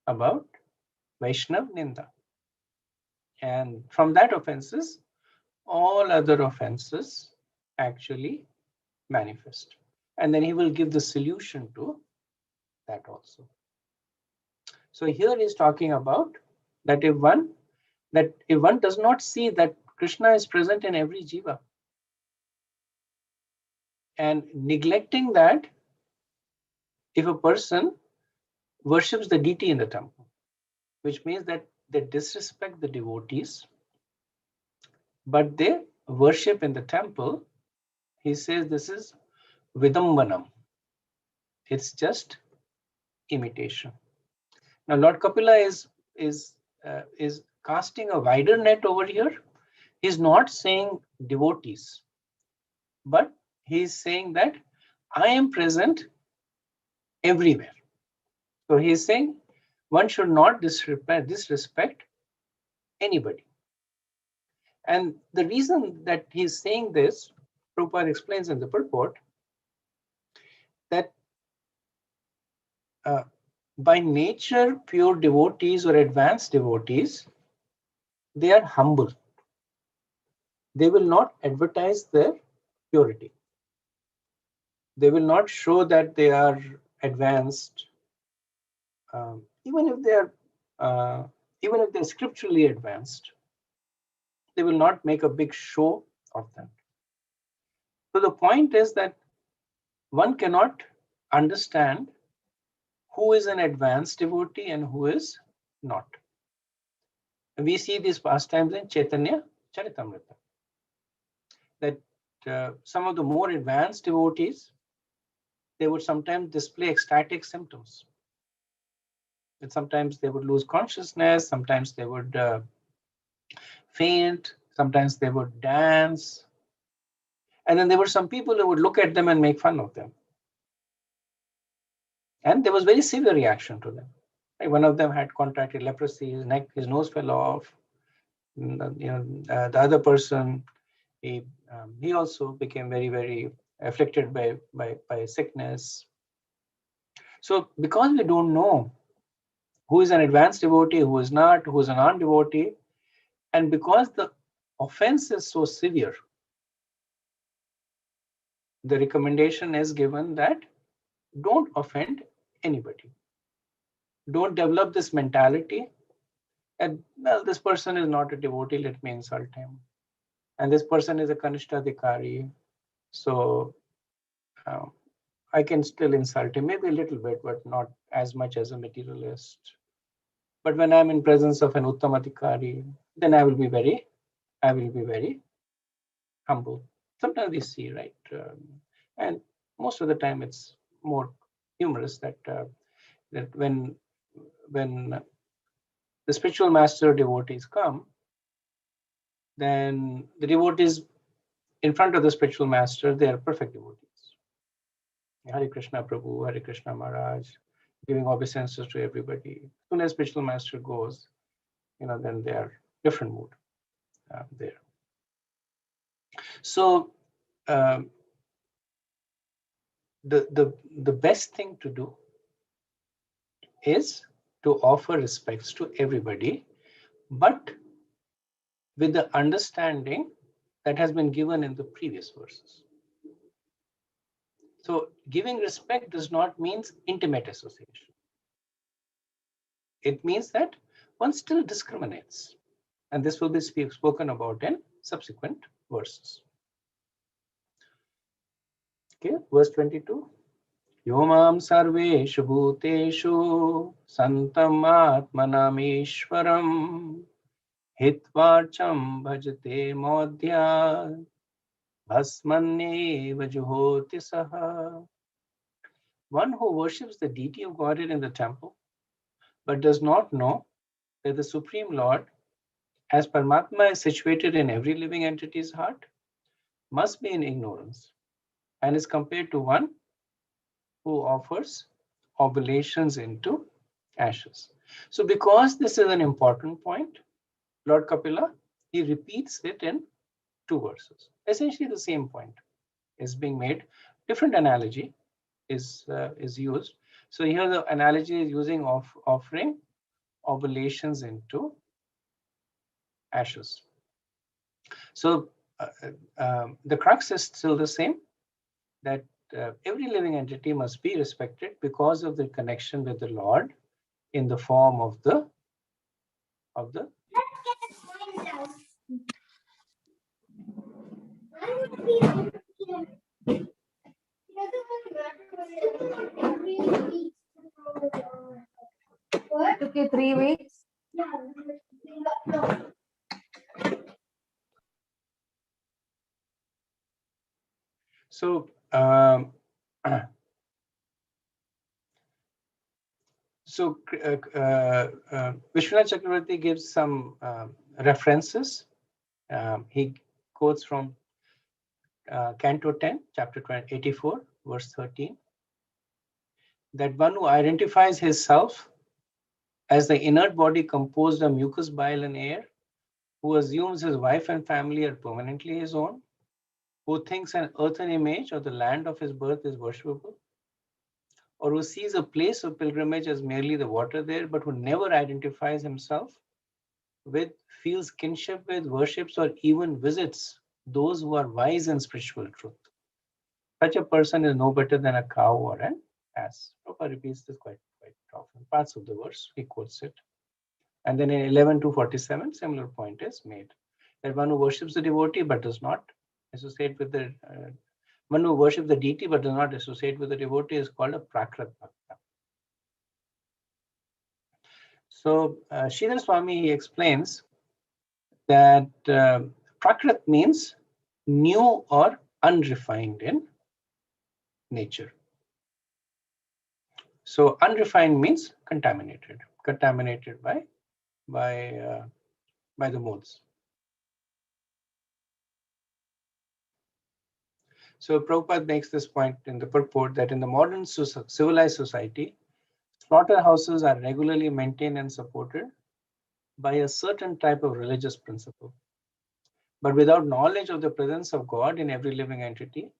Vaishnav Ninda. And from that offenses, all other offenses actually manifest. And then he will give the solution to that also. So here he's talking about that if one does not see that Krishna is present in every jiva, and neglecting that, if a person worships the deity in the temple, which means that they disrespect the devotees, but they worship in the temple, he says this is vidambanam. It's just imitation. Now, Lord Kapila is casting a wider net over here. He's not saying devotees, but he's saying that I am present everywhere. So he's saying one should not disrespect anybody. And the reason that he's saying this, Prabhupada explains in the purport, that by nature, pure devotees or advanced devotees, they are humble. They will not advertise their purity. They will not show that they are advanced, even if they're scripturally advanced. They will not make a big show of that. So the point is that one cannot understand who is an advanced devotee and who is not. We see these pastimes in Chaitanya Charitamrita, that some of the more advanced devotees, they would sometimes display ecstatic symptoms. And sometimes they would lose consciousness, sometimes they would faint, sometimes they would dance. And then there were some people who would look at them and make fun of them. And there was very severe reaction to them. Like one of them had contracted leprosy, his nose fell off. The other person, he also became very, very afflicted by sickness. So because we don't know who is an advanced devotee, who is not, who is a non-devotee, and because the offense is so severe, the recommendation is given that don't offend anybody. Don't develop this mentality that, well, this person is not a devotee, let me insult him. And this person is a Kanishtadhikari, so I can still insult him, maybe a little bit, but not as much as a materialist. But when I'm in presence of an Uttamadhikari, then I will be very humble. Sometimes we see, right? And most of the time it's more humorous that when the spiritual master devotees come, then the devotees in front of the spiritual master, they are perfect devotees. Hare Krishna Prabhu, Hare Krishna Maharaj, giving obeisances to everybody. As soon as spiritual master goes, then they are different mood there. So the best thing to do is to offer respects to everybody, but with the understanding that has been given in the previous verses. So giving respect does not mean intimate association. It means that one still discriminates. And this will be spoken about in subsequent verses. Okay, verse 22. Yomam sarveshu bhuteshu santam atmanameshwaram hitvarcham bhajate modhya bhasmanyeva juhoti saha. One who worships the deity of Godhead in the temple but does not know that the Supreme Lord, as Paramatma, is situated in every living entity's heart, must be in ignorance and is compared to one who offers oblations into ashes. So because this is an important point, Lord Kapila, he repeats it in 2 verses. Essentially the same point is being made. Different analogy is used. So here the analogy is using offering oblations into ashes. So the crux is still the same, that every living entity must be respected because of the connection with the Lord in the form of the What? Okay, 3 weeks. So Vishwanath Chakravarti gives some references. He quotes from Canto 10, chapter 84, verse 13, that one who identifies his self as the inert body composed of mucus, bile, and air, who assumes his wife and family are permanently his own, who thinks an earthen image or the land of his birth is worshipable, or who sees a place of pilgrimage as merely the water there, but who never identifies himself with, feels kinship with, worships, or even visits those who are wise in spiritual truth. Such a person is no better than a cow or an ass. Prabhupada repeats this quite often. Parts of the verse, he quotes it. And then in 11 to 47, similar point is made. That one who worships the devotee but does not associate with the one who worships the deity but does not associate with the devotee is called a prakrit bhakta. So Sridhar Swami, he explains that prakrit means new or unrefined in nature. So unrefined means contaminated by the modes. So Prabhupada makes this point in the purport that in the modern civilized society, slaughterhouses are regularly maintained and supported by a certain type of religious principle. But without knowledge of the presence of God in every living entity,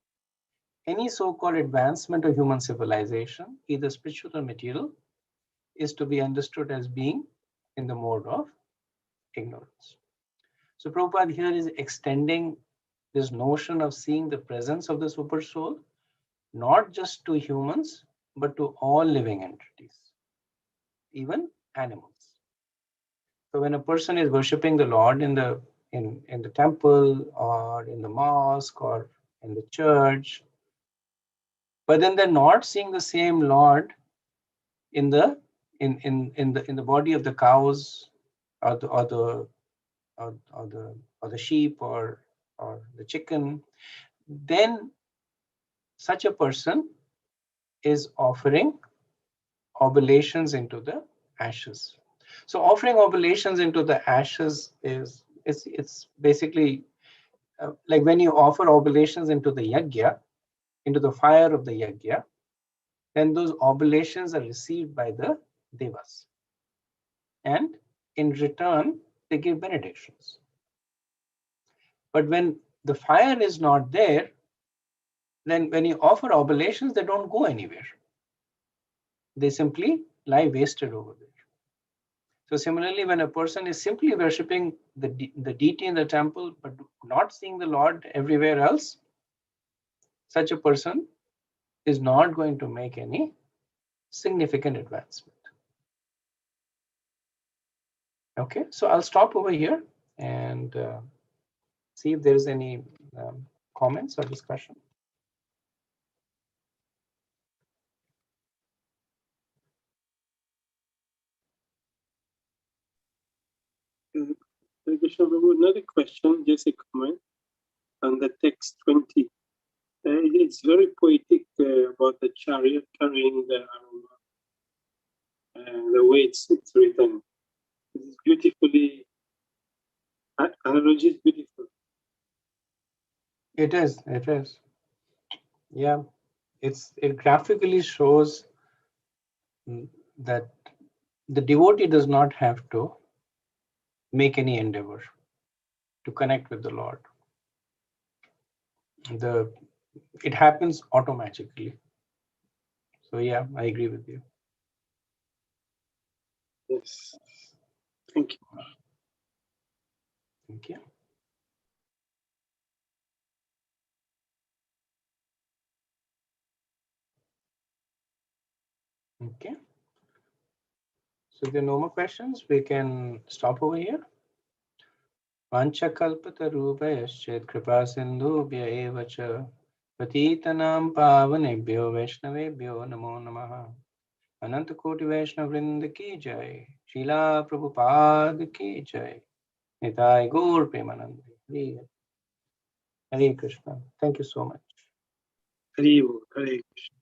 any so-called advancement of human civilization, either spiritual or material, is to be understood as being in the mode of ignorance. So Prabhupada here is extending this notion of seeing the presence of the super soul, not just to humans, but to all living entities, even animals. So when a person is worshipping the Lord in the temple or in the mosque or in the church, but then they're not seeing the same Lord in the body of the cows or the sheep or the chicken, then such a person is offering oblations into the ashes. So offering oblations into the ashes is it's basically like when you offer oblations into the yajna, into the fire of the yajna, then those oblations are received by the devas, and in return they give benedictions. But when the fire is not there, then when you offer oblations, they don't go anywhere. They simply lie wasted over there. So similarly, when a person is simply worshipping the deity in the temple, but not seeing the Lord everywhere else, such a person is not going to make any significant advancement. Okay, so I'll stop over here and see if there is any comments or discussion. Krishna Prabhu, another question, just a comment on the text 20. It's very poetic about the chariot carrying the aroma and the way it's written. It's beautifully, analogy is beautiful. It is. It is. Yeah, it graphically shows that the devotee does not have to make any endeavor to connect with the Lord. It happens automatically. So yeah, I agree with you. Yes. Thank you. Thank you. Okay. So if there are no more questions, we can stop over here. Vanchakalpatarubhayascha kripa sindhubhya eva cha patitanam pavanebhyo vaishnavebhyo namo namaha. Ananta Koti Vaishnav Vrinda ki jai. Srila Prabhupada ki jai. Nitai Gaur Premanande. Hare Krishna. Thank you so much. Hare Krishna.